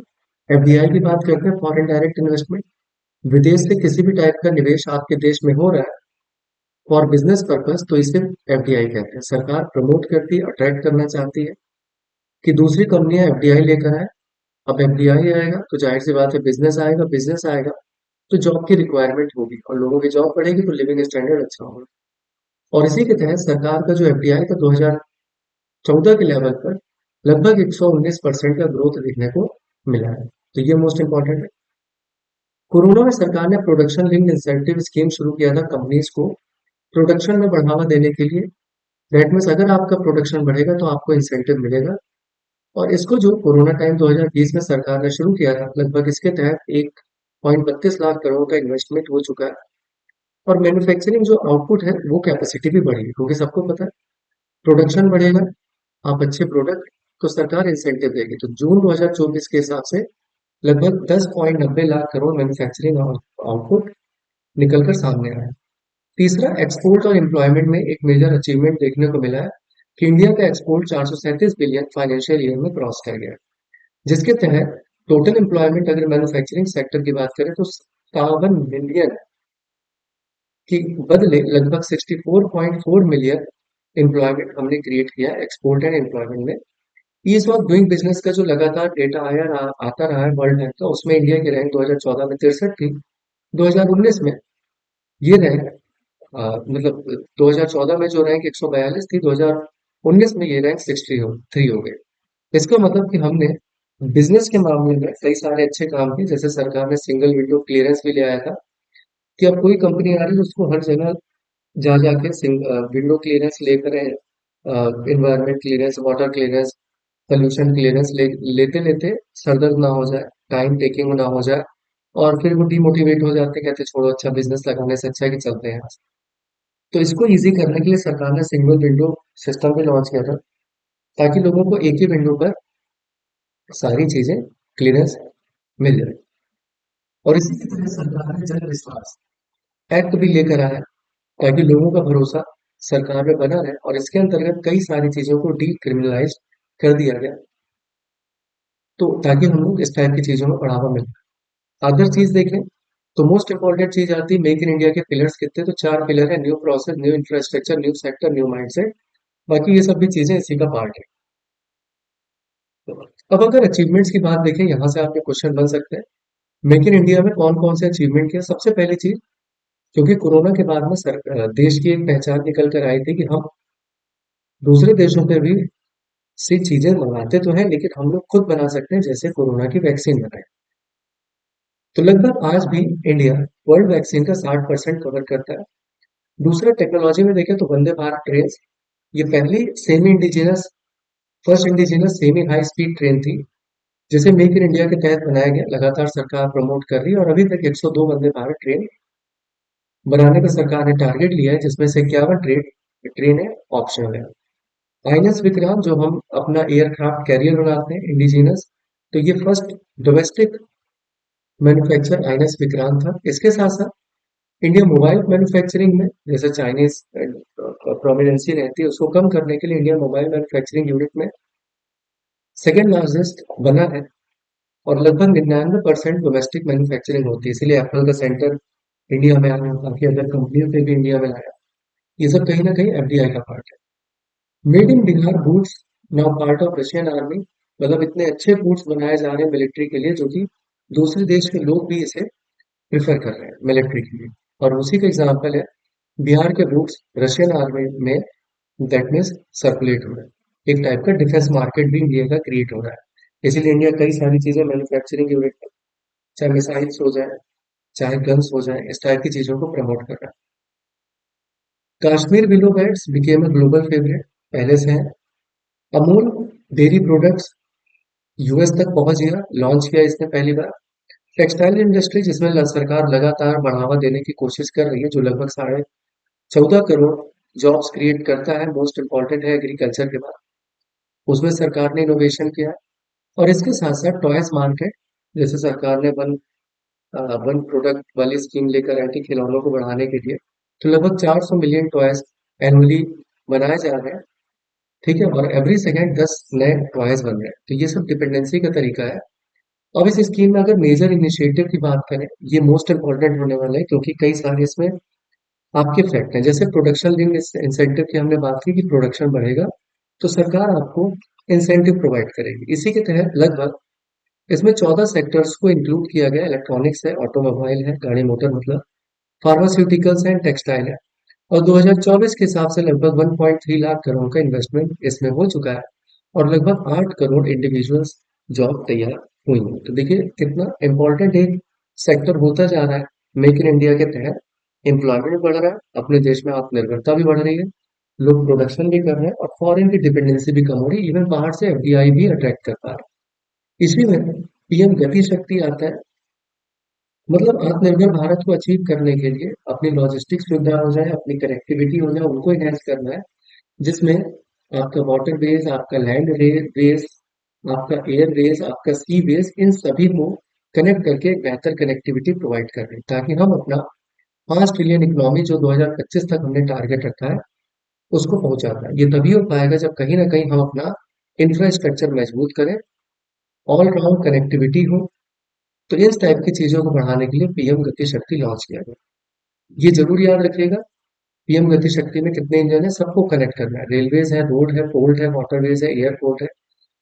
एफडीआई की बात करते हैं, फॉरेन डायरेक्ट इन्वेस्टमेंट। विदेश से किसी भी टाइप का निवेश आपके देश में हो रहा है फॉर बिजनेस पर्पस, तो इसे एफडीआई कहते हैं। सरकार प्रमोट करती है, अट्रैक्ट करना चाहती है कि दूसरी कंपनियां एफडीआई लेकर आए। अब एफडीआई आएगा तो जाहिर सी बात है बिजनेस आएगा, बिजनेस आएगा तो जॉब की रिक्वायरमेंट होगी, और लोगों की जॉब बढ़ेगी तो लिविंग स्टैंडर्ड अच्छा होगा। और इसी के तहत सरकार का जो एफडीआई था 2014 के लेवल पर लगभग 119% का ग्रोथ देखने को मिला है। तो ये मोस्ट इंपॉर्टेंट है। कोरोना में सरकार ने प्रोडक्शन लिंक्ड इंसेंटिव स्कीम शुरू किया था कंपनीज को प्रोडक्शन में बढ़ावा देने के लिए। दैट मीन्स अगर आपका प्रोडक्शन बढ़ेगा तो आपको इंसेंटिव मिलेगा। और इसको जो कोरोना टाइम 2020 में सरकार ने शुरू किया था, लगभग इसके तहत 1.32 लाख करोड़ का इन्वेस्टमेंट हो चुका है। और मैन्युफैक्चरिंग जो आउटपुट है वो कैपेसिटी भी बढ़ेगी, क्योंकि सबको पता है प्रोडक्शन बढ़ेगा, आप अच्छे प्रोडक्ट, तो सरकार इंसेंटिव देगी। तो जून 2024 के हिसाब से लगभग 10.90 लाख करोड़ मैन्युफैक्चरिंग आउटपुट निकलकर सामने आया है। तीसरा, एक्सपोर्ट और एम्प्लॉयमेंट में एक मेजर अचीवमेंट देखने को मिला है कि इंडिया का एक्सपोर्ट 437 बिलियन फाइनेंशियल ईयर में क्रॉस कर गया, जिसके तहत टोटल एम्प्लॉयमेंट अगर मैन्युफैक्चरिंग सेक्टर की बात करें तो 57 मिलियन के बदले लगभग 64.4 मिलियन एम्प्लॉयमेंट हमने क्रिएट किया एक्सपोर्ट एंड एम्प्लॉयमेंट में। ईज ऑफ डूइंग बिजनेस का जो लगातार डेटा आता रहा है वर्ल्ड बैंक का, उसमें इंडिया की रैंक 2014 में 63 थी। 2019 में ये रैंक मतलब 2014 में जो रैंक 142 थी, 2019 में ये रैंक 63 हो गई। इसका मतलब कि हमने बिजनेस के मामले में कई सारे अच्छे काम किए, जैसे सरकार ने सिंगल विंडो क्लियरेंस भी ले आया था कि अब कोई कंपनी आ रही है उसको हर जगह जा जाके विंडो क्लियरेंस लेकर, environment clearance, water clearance, pollution clearance लेते लेते सरदर्द ना हो जाए, टाइम टेकिंग ना हो जाए, और फिर वो डिमोटिवेट हो जाते हैं, कहते छोड़ो, अच्छा बिजनेस लगाने से अच्छा है कि चलते हैं यहाँ से। तो इसको इजी करने के लिए सरकार ने सिंगल विंडो सिस्टम भी लॉन्च किया था, ताकि लोगों को एक ही विंडो पर सारी चीजें क्लियरेंस मिल जाए। और इसी की तरह सरकार ने जन विश्वास एक्ट भी लेकर आया, ताकि लोगों का भरोसा सरकार में बना रहे, और इसके अंतर्गत कई सारी चीजों को डीक्रिमिनलाइज कर दिया गया, तो ताकि हम लोग इस टाइप की चीजों में बढ़ावा मिले। अदर चीज देखें तो मोस्ट इंपॉर्टेंट चीज आती है मेक इन इंडिया के पिलर्स कितने, तो चार पिलर है: new process, new infrastructure, new sector, new mindset. बाकी ये सब भी चीजें इसी का पार्ट है। तो अब अगर अचीवमेंट्स की बात देखें, यहाँ से आपके क्वेश्चन बन सकते हैं, मेक इन इंडिया में कौन कौन से अचीवमेंट किया। सबसे पहली चीज, क्योंकि कोरोना के बाद में देश की एक पहचान निकल कर आई थी कि हम दूसरे देशों पे भी से चीजें मंगाते तो हैं, लेकिन हम लोग खुद बना सकते हैं, जैसे कोरोना की वैक्सीन बनाई। तो लगभग आज भी इंडिया वर्ल्ड वैक्सीन का 60% कवर करता है। दूसरा, टेक्नोलॉजी में देखें तो वंदे भारत ट्रेन, ये पहली semi indigenous first indigenous semi high speed train थी, जिसे मेक इन इंडिया के तहत बनाया गया। लगातार सरकार प्रमोट कर रही है, और अभी तक 102 वंदे भारत ट्रेन बनाने का सरकार ने टारगेट लिया है, जिसमें से 51 ट्रेन है ऑप्शनल है। आईएनएस विक्रांत, जो हम अपना एयरक्राफ्ट कैरियर बनाते हैं इंडिजिनस, तो ये first domestic manufacture INS Vikrant था। इसके साथ साथ इंडिया मोबाइल मैन्युफैक्चरिंग में, जैसे चाइनीज प्रोमिनेंसी रहती है, उसको कम करने के लिए इंडिया मोबाइल मैन्युफैक्चरिंग यूनिट में सेकेंड लार्जेस्ट बना है, और लगभग 99% डोमेस्टिक मैन्युफैक्चरिंग होती है। इसीलिए एप्पल का सेंटर इंडिया में आया, काफी अदर कंपनियों से भी इंडिया में आया। ये सब कहीं ना कहीं एफडीआई का पार्ट है। Made in Bihar boots now part of Russian army, मतलब इतने अच्छे बूट्स बनाए जा रहे हैं मिलिट्री के लिए, जो कि दूसरे देश के लोग भी इसे प्रेफर कर रहे हैं मिलिट्री के लिए। और उसी का एग्जाम्पल है, बिहार के बूट्स रशियन आर्मी में, दैट मीन्स सर्कुलेट हो रहा है। एक टाइप का डिफेंस मार्केट भी इंडिया का क्रिएट हो रहा है। इसीलिए इंडिया कई सारी चीजें मैन्युफैक्चरिंग यूनिट, चाहे मिसाइल्स हो जाए, चाहे गन्स हो जाए, इस टाइप की चीजों को प्रमोट कर रहा है। Kashmir willow bats became a global favourite, पहले से है। अमूल डेयरी प्रोडक्ट्स यूएस तक पहुंच गया, लॉन्च किया इसने पहली बार। टेक्सटाइल इंडस्ट्री, जिसमें सरकार लगातार बढ़ावा देने की कोशिश कर रही है, जो लगभग 14.5 करोड़ जॉब्स क्रिएट करता है, मोस्ट इंपॉर्टेंट है एग्रीकल्चर के बाद, उसमें सरकार ने इनोवेशन किया है। और इसके साथ साथ टॉयज मार्केट, जैसे सरकार ने वन प्रोडक्ट वाली स्कीम लेकर आई थी खिलौनों को बढ़ाने के लिए, तो लगभग 400 मिलियन टॉयज एनुअली बनाए जा रहे हैं। ठीक है, और एवरी सेकेंड 10 नए टॉयज बन रहे हैं। तो ये सब डिपेंडेंसी का तरीका है। अब इस स्कीम में अगर मेजर इनिशिएटिव की बात करें, ये मोस्ट इंपॉर्टेंट होने वाला है, क्योंकि कई सारे इसमें आपके फैक्ट हैं। जैसे प्रोडक्शन लिंक इंसेंटिव की हमने बात की, कि प्रोडक्शन बढ़ेगा तो सरकार आपको इंसेंटिव प्रोवाइड करेगी। इसी के तहत लगभग इसमें 14 सेक्टर्स को इंक्लूड किया गया। इलेक्ट्रॉनिक्स है, ऑटोमोबाइल है, गाड़ी मोटर मतलब, फार्मास्यूटिकल्स है, टेक्सटाइल है। और 2024 के हिसाब से लगभग 1.3 लाख करोड़ का इन्वेस्टमेंट इसमें हो चुका है, और लगभग 8 करोड़ इंडिविजुअल्स जॉब तैयार हुई है। तो देखिए कितना इंपॉर्टेंट एक सेक्टर होता जा रहा है। मेक इन इंडिया के तहत एम्प्लॉयमेंट बढ़ रहा है, अपने देश में आत्मनिर्भरता भी बढ़ रही है, लोग प्रोडक्शन भी कर रहे हैं, और फॉरेन की डिपेंडेंसी भी कम हो रही है, इवन बाहर से एफडीआई भी अट्रैक्ट कर पा रहे हैं। इसी में पीएम गति शक्ति आता है, मतलब आत्मनिर्भर भारत को अचीव करने के लिए अपनी लॉजिस्टिक सुविधा हो जाए, अपनी कनेक्टिविटी हो जाए, उनको इनहेंस करना है, जिसमें आपका वाटर बेस, आपका लैंड बेस, आपका एयर बेस, आपका सी बेस, इन सभी को कनेक्ट करके एक बेहतर कनेक्टिविटी प्रोवाइड कर रहे हैं, ताकि हम अपना 5 ट्रिलियन इकोनॉमी जो 2025 तक हमने टारगेट रखा है, उसको पहुंचा पाए। ये तभी हो पाएगा जब कहीं ना कहीं हम अपना इंफ्रास्ट्रक्चर मजबूत करें, ऑल राउंड कनेक्टिविटी हो। तो इस टाइप की चीजों को बढ़ाने के लिए पीएम गति शक्ति लॉन्च किया गया। ये जरूर याद रखिएगा, पीएम गति शक्ति में कितने इंजन है, सबको कनेक्ट करना है। रेलवेज है, रोड है, पोर्ट है, वाटरवेज है, एयरपोर्ट है,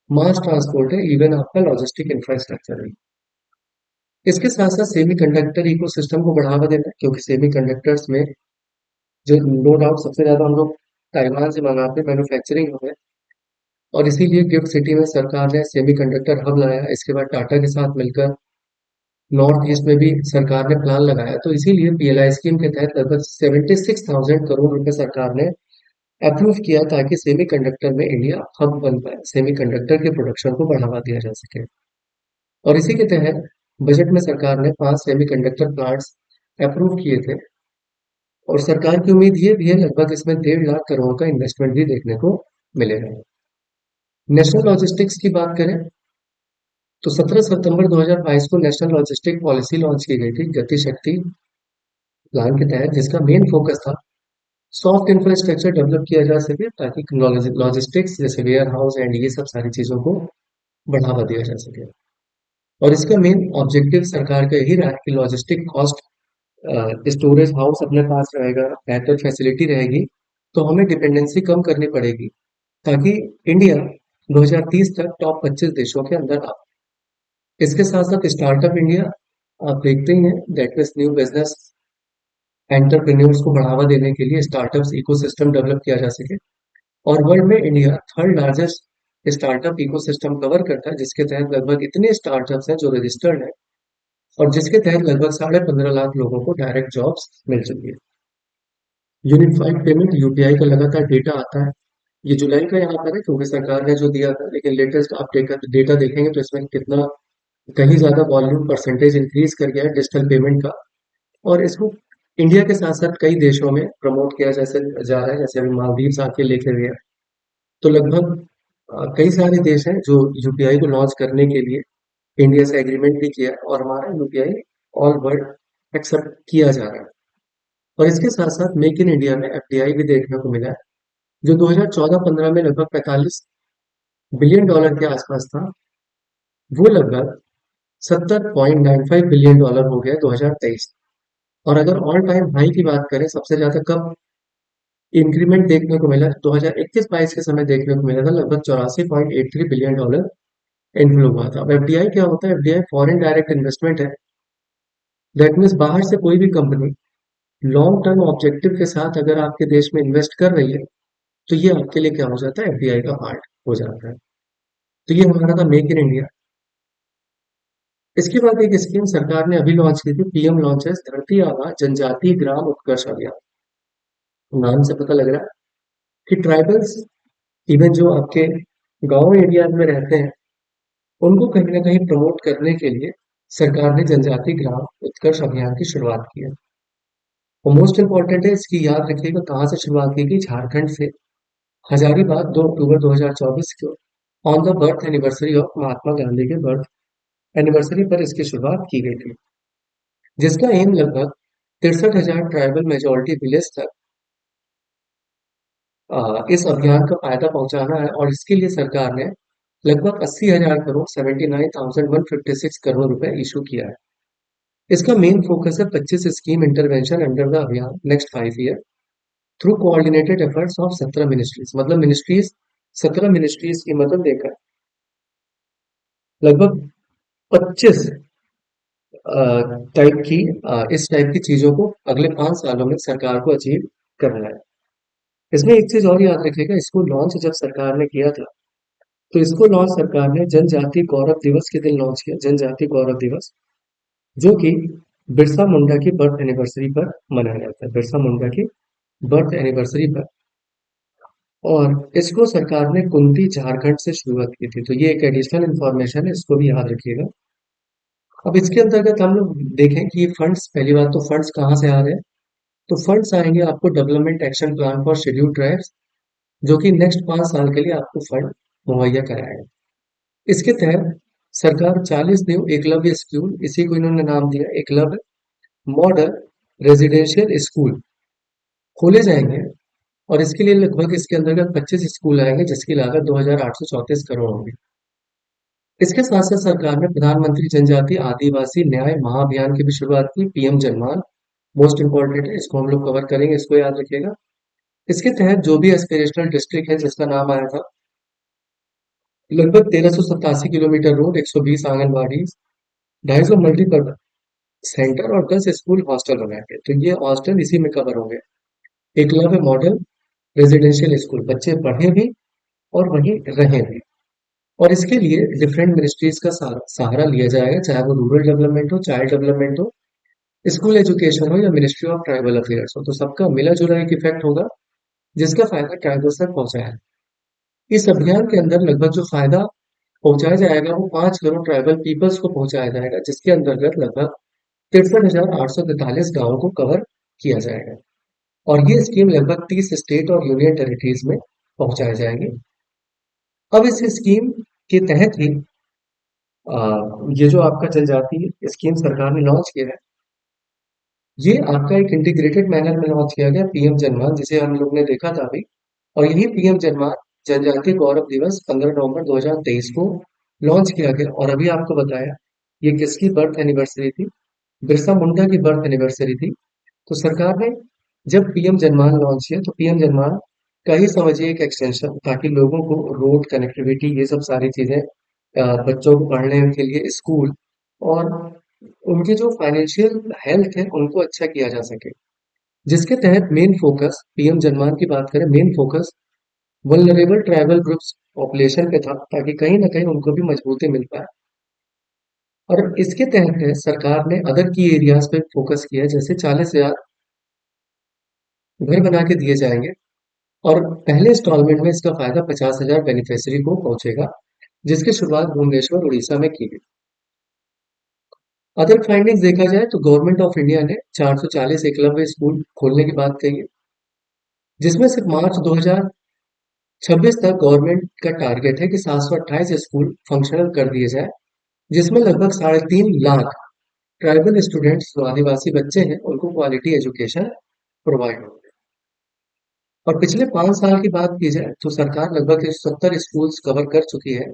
मास ट्रांसपोर्ट है, इवन आपका लॉजिस्टिक इंफ्रास्ट्रक्चर है। इसके साथ साथ सेमी कंडक्टर इकोसिस्टम को बढ़ावा देना है, क्योंकि सेमी कंडक्टर्स में जो नो डाउट सबसे ज्यादा हम लोग ताइवान से मंगाते हैं, मैन्युफैक्चरिंग हो है, और इसीलिए गिफ्ट सिटी में सरकार ने सेमीकंडक्टर हब लाया। इसके बाद टाटा के साथ मिलकर नॉर्थ ईस्ट में भी सरकार ने प्लान लगाया। तो इसीलिए पीएलआई स्कीम के तहत लगभग 76,000 करोड़ रुपए सरकार ने अप्रूव किया ताकि सेमीकंडक्टर में इंडिया हब बन पाए, सेमीकंडक्टर के प्रोडक्शन को बढ़ावा दिया जा सके। और इसी के तहत बजट में सरकार ने 5 सेमीकंडक्टर प्लांट्स अप्रूव किए थे। और सरकार की उम्मीद ये भी है लगभग इसमें 1.5 लाख करोड़ का इन्वेस्टमेंट भी देखने को मिलेगा। नेशनल लॉजिस्टिक्स की बात करें तो 17 सितंबर 2022 को नेशनल लॉजिस्टिक पॉलिसी लॉन्च की गई थी गति शक्ति प्लान के तहत, जिसका मेन फोकस था सॉफ्ट इंफ्रास्ट्रक्चर डेवलप किया जा सके ताकि लॉजिस्टिक्स जैसे वेयर हाउस एंड ये सब सारी चीजों को बढ़ावा दिया जा सके। और इसका मेन ऑब्जेक्टिव सरकार का यही रहा है कि लॉजिस्टिक कॉस्ट, स्टोरेज हाउस अपने पास रहेगा, बेहतर फैसिलिटी रहेगी, तो हमें डिपेंडेंसी कम करनी पड़ेगी ताकि इंडिया 2030 तक टॉप 25 देशों के अंदर आ। इसके साथ साथ स्टार्टअप इंडिया आप देखते ही हैं, that means new business entrepreneurs को बढ़ावा देने के लिए स्टार्टअप्स इकोसिस्टम डेवलप किया जा सके। और वर्ल्ड में India third largest startup ecosystem cover करता है, जिसके तहत लगभग इतने स्टार्टअप्स हैं जो रजिस्टर्ड है और जिसके तहत लगभग 15.5 लाख लोगों को डायरेक्ट जॉब्स मिल चुकी है। यूनिफाइड पेमेंट यूपीआई का लगातार डेटा आता है। ये जुलाई का यहाँ पर है क्योंकि सरकार ने जो दिया था, लेकिन लेटेस्ट आप डेटा देखेंगे तो इसमें कितना कहीं ज्यादा वॉल्यूम परसेंटेज इंक्रीज कर गया है डिजिटल पेमेंट का। और इसको इंडिया के साथ साथ कई देशों में प्रमोट किया जैसे जा रहा है, जैसे अभी मालदीव्स आके लेके गया। तो लगभग कई सारे देश हैं जो यूपीआई को लॉन्च करने के लिए इंडिया से एग्रीमेंट भी किया है और हमारा यूपीआई ऑल वर्ल्ड एक्सेप्ट किया जा रहा है। और इसके साथ साथ मेक इन इंडिया में एफडीआई भी देखने को मिला है, जो 2014-15 में लगभग 45 बिलियन डॉलर के आसपास था, वो लगभग 70.95 बिलियन डॉलर हो गया 2023। और अगर ऑल टाइम हाई की बात करें, सबसे ज्यादा कब इंक्रीमेंट देखने को मिला, 2021-22 के समय देखने को मिला था, लगभग 84.83 बिलियन डॉलर इनफ्लो हुआ था। अब एफडीआई क्या होता है? एफडीआई फॉरेन डायरेक्ट इन्वेस्टमेंट है। दैट मीन्स बाहर से कोई भी कंपनी लॉन्ग टर्म ऑब्जेक्टिव के साथ अगर आपके देश में इन्वेस्ट कर रही है, तो ये आपके लिए क्या हो जाता है? एफडीआई का पार्ट हो जाता है। तो ये हमारा था मेक इन इंडिया। इसके बाद एक स्कीम सरकार ने अभी लॉन्च की थी, पीएम लॉन्चेस धरती आबा जनजातीय ग्राम उत्कर्ष अभियान। नाम से पता लग रहा है कि ट्राइबल्स, इवन जो आपके गांव एरिया में रहते हैं, उनको कहीं ना कहीं प्रमोट करने के लिए सरकार ने जनजातीय ग्राम उत्कर्ष अभियान की शुरुआत की है। और मोस्ट इंपॉर्टेंट है, इसकी याद रखिएगा कहाँ से शुरुआत की गई, झारखंड से। हजारीबाग 2 अक्टूबर 2024 को on the birth anniversary of Mahatma Gandhi के बर्थ एनिवर्सरी पर इसकी शुरुआत की गई थी, जिसका एम लगभग 63,000 ट्राइबल मेजोरिटी विलेज तक इस अभियान का फायदा पहुंचाना है। और इसके लिए सरकार ने लगभग 80,000 करोड़ 79,156 करोड़ रुपए इशू किया है। इसका मेन फोकस है 25 स्कीम इंटरवेंशन अंडर द अभियान next 5 year through coordinated efforts of 17 ministries. मतलब मिनिस्ट्रीज, 17 मिनिस्ट्रीज की मदद देकर लगभग 25 टाइप की इस टाइप की चीजों को अगले 5 सालों में सरकार को अचीव करना है। इसमें एक चीज और याद रखिएगा, इसको लॉन्च जब सरकार ने किया था, तो इसको लॉन्च सरकार ने जनजाति गौरव दिवस के दिन लॉन्च किया, जनजाति गौरव दिवस, जो कि बिरसा मुंडा की बर्थ एनिवर्सरी पर मनाया जाता है, बिरसा मुंडा की बर्थ एनिवर्सरी पर। और इसको सरकार ने कुंती झारखंड से शुरुआत की थी। तो ये एक एडिशनल इंफॉर्मेशन है, इसको भी याद रखिएगा। अब इसके अंतर्गत हम लोग देखें कि फंड्स, पहली बात तो फंड्स कहाँ से आ रहे हैं। तो फंड्स आएंगे आपको development action plan for schedule tribes, जो कि नेक्स्ट 5 साल के लिए आपको फंड मुहैया कराएगा। इसके तहत सरकार 40 न्यू एकलव्य स्कूल, इसी को इन्होंने नाम दिया एकलव्य मॉडल रेजिडेंशियल स्कूल, खोले जाएंगे। और इसके लिए लगभग इसके अंतर्गत 25 स्कूल आएंगे, जिसकी लागत 2,834 करोड़ होगी। इसके साथ साथ सरकार ने प्रधानमंत्री जनजातीय आदिवासी न्याय महाअभियान की भी शुरुआत की, पीएम जनमान। मोस्ट इंपॉर्टेंट है, इसको हम लोग कवर करेंगे, इसको याद रखिएगा। इसके तहत जो भी एस्पिरेशनल डिस्ट्रिक्ट है जिसका नाम आया था, लगभग 1,387 kilometre road, 120 anganwadi, 250 multipurpose centre और 10 स्कूल हॉस्टल बनाए गए। तो ये हॉस्टल इसी में कवर होंगे। एकलव्य मॉडल रेजिडेंशियल स्कूल, बच्चे पढ़े भी और वहीं रहें भी। और इसके लिए डिफरेंट मिनिस्ट्रीज का सहारा लिया जाएगा, चाहे वो रूरल डेवलपमेंट हो, चाइल्ड डेवलपमेंट हो, स्कूल एजुकेशन हो या मिनिस्ट्री ऑफ ट्राइबल अफेयर्स हो। तो सबका मिला जुला एक इफेक्ट होगा जिसका फायदा ट्राइबल्स तक पहुंचाया है। इस अभियान के अंदर लगभग जो फायदा पहुंचाया जाएगा वो 5 करोड़ ट्राइबल पीपल्स को पहुंचाया जाएगा, जिसके अंतर्गत लगभग 63,843 गांवों को कवर किया जाएगा। और ये स्कीम लगभग 30 स्टेट और यूनियन टेरिटरीज में पहुंचाए जाएंगे। अब इस स्कीम के तहत ही ये जो आपका जनजाति स्कीम सरकार ने लॉन्च किया है, ये आपका एक इंटीग्रेटेड मैनर में लॉन्च किया गया पीएम जनमान, जिसे हम लोग ने देखा था अभी। और यही पीएम जनमान जनजातीय गौरव दिवस 15 नवंबर 2023 को लॉन्च किया गया। और अभी आपको बताया ये किसकी बर्थ एनिवर्सरी थी, बिरसा मुंडा की बर्थ एनिवर्सरी थी। तो सरकार ने जब पीएम जनमान लॉन्च किया तो पीएम जनमान का ही समझिए एक एक्सटेंशन, ताकि लोगों को रोड कनेक्टिविटी ये सब सारी चीजें, बच्चों को पढ़ने के लिए स्कूल और उनकी जो फाइनेंशियल हेल्थ है उनको अच्छा किया जा सके। जिसके तहत मेन फोकस पीएम जनमान की बात करें, main focus vulnerable tribal groups population पे था, ताकि कहीं ना कहीं उनको भी मजबूती मिल पाए। और इसके तहत सरकार ने अदर की एरियाज पे फोकस किया, जैसे 40,000 घर बना के दिए जाएंगे। और पहले इंस्टॉलमेंट में इसका फायदा 50,000 बेनिफिशियरी को पहुंचेगा, जिसकी शुरुआत भुवनेश्वर उड़ीसा में की गई। अदर फाइंडिंग्स देखा जाए तो गवर्नमेंट ऑफ इंडिया ने 440 एकलव्य स्कूल खोलने की बात कही है, जिसमें सिर्फ मार्च 2026 तक गवर्नमेंट का टारगेट है कि 728 स्कूल फंक्शनल कर दिए जाए, जिसमें लगभग 3.5 लाख ट्राइबल स्टूडेंट्स जो आदिवासी बच्चे हैं उनको क्वालिटी एजुकेशन प्रोवाइड हो। और पिछले 5 साल की बात की जाए तो सरकार लगभग 70 स्कूल्स कवर कर चुकी है।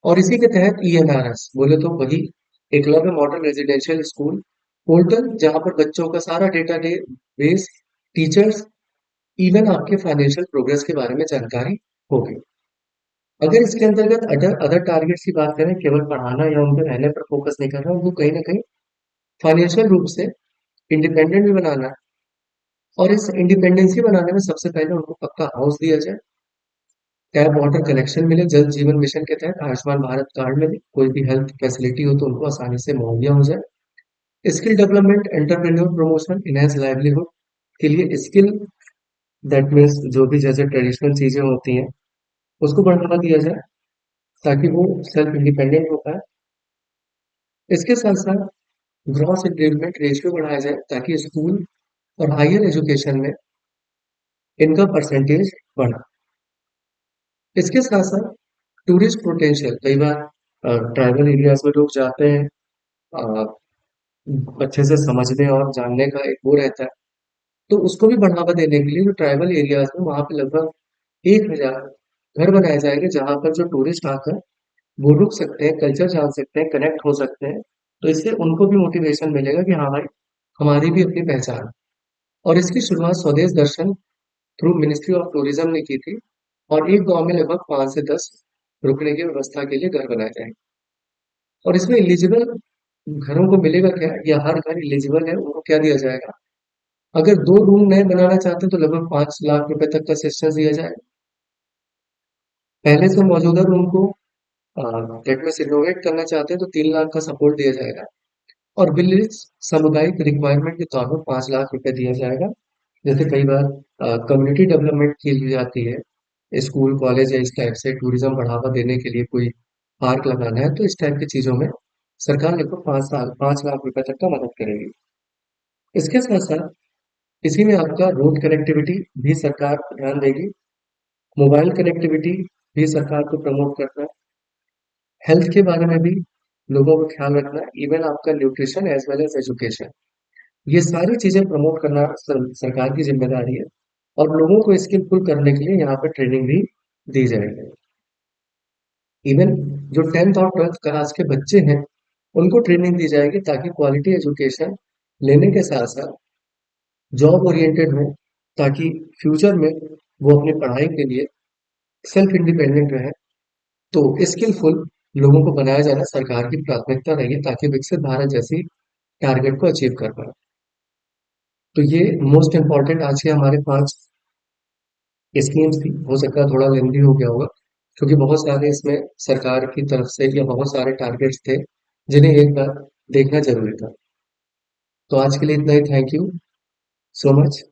और इसी के तहत ईएनआरएस बोले तो वही Eklavya model residential school portal, जहां पर बच्चों का सारा डेटा बेस, टीचर्स, इवन आपके फाइनेंशियल प्रोग्रेस के बारे में जानकारी होगी। अगर इसके अंतर्गत अदर अदर टारगेट्स की बात करें, केवल पढ़ाना या उनके रहने पर फोकस नहीं करना, उनको कहीं ना कहीं फाइनेंशियल रूप से इंडिपेंडेंट भी बनाना है। और इस इंडिपेंडेंसी बनाने में सबसे पहले उनको पक्का हाउस दिया जाए, टैप वाटर कनेक्शन मिले, जल जीवन मिशन के तहत आयुष्मान भारत कार्ड मिले, कोई भी हेल्थ फैसिलिटी हो तो उनको आसानी से मुहैया हो जाए। Skill development, entrepreneur promotion, enhance livelihood के लिए स्किल, दैट मीन्स जो भी जैसे ट्रेडिशनल चीजें होती हैं उसको बढ़ावा दिया जाए, ताकि वो सेल्फ इंडिपेंडेंट हो पाए। इसके साथ साथ ग्रॉस एनरोलमेंट रेशियो बढ़ाया जाए, ताकि स्कूल और हायर एजुकेशन में इनका परसेंटेज बढ़े। इसके साथ साथ टूरिस्ट पोटेंशियल, कई बार ट्राइबल एरियाज में लोग जाते हैं अ, अच्छे से समझने और जानने का एक वो रहता है, तो उसको भी बढ़ावा देने के लिए जो ट्राइबल एरियाज में वहां पे लगभग 1,000 घर बनाए जाएंगे, जहां पर जो टूरिस्ट आकर वो रुक सकते हैं, कल्चर जान सकते हैं, कनेक्ट हो सकते हैं। तो इससे उनको भी मोटिवेशन मिलेगा कि हाँ भाई, हमारी भी अपनी पहचान है। और इसकी शुरुआत स्वदेश दर्शन थ्रू मिनिस्ट्री ऑफ टूरिज्म ने की थी। और एक गांव में लगभग 5 से 10 रुकने की व्यवस्था के लिए घर बनाए जाएंगे। और इसमें एलिजिबल घरों को मिलेगा क्या, या हर घर एलिजिबल है उनको क्या दिया जाएगा। अगर 2 रूम नए बनाना चाहते हैं तो लगभग 5 लाख रुपए तक का असिस्टेंस दिया जाएगा। पहले से मौजूदा रूम को डेट में रिनोवेट करना चाहते हैं तो 3 लाख का सपोर्ट दिया जाएगा। और विलेज सामुदायिक रिक्वायरमेंट के तौर पर 5 लाख रुपए दिया जाएगा। जैसे कई बार कम्युनिटी डेवलपमेंट की जाती है, स्कूल कॉलेज या इस टाइप से टूरिज्म बढ़ावा देने के लिए कोई पार्क लगाना है, तो इस टाइप की चीजों में सरकार लगभग 5 साल 5 लाख रुपए तक का मदद करेगी। इसके साथ साथ इसी में आपका रोड कनेक्टिविटी भी सरकार ध्यान देगी, मोबाइल कनेक्टिविटी भी सरकार को प्रमोट करना है, हेल्थ के बारे में भी लोगों को ख्याल रखना है, इवन आपका nutrition as well as education, ये सारी चीजें प्रमोट करना सरकार की जिम्मेदारी है। और लोगों को स्किलफुल करने के लिए यहाँ पर ट्रेनिंग भी दी जाएगी। इवन जो 10th और 12th क्लास के बच्चे हैं उनको ट्रेनिंग दी जाएगी, ताकि क्वालिटी एजुकेशन लेने के साथ साथ जॉब ओरिएंटेड हो, ताकि फ्यूचर में वो अपनी पढ़ाई के लिए सेल्फ इंडिपेंडेंट रहे। तो स्किलफुल लोगों को बनाया जाना सरकार की प्राथमिकता रहेगी, ताकि विकसित भारत जैसी टारगेट को अचीव कर पाए। तो ये मोस्ट इम्पोर्टेंट आज के हमारे 5 स्कीम्स थी। हो सकता है थोड़ा लेंदी हो गया होगा, क्योंकि बहुत सारे इसमें सरकार की तरफ से या बहुत सारे टारगेट्स थे जिन्हें एक बार देखना जरूरी था। तो आज के लिए इतना ही। Thank you so much.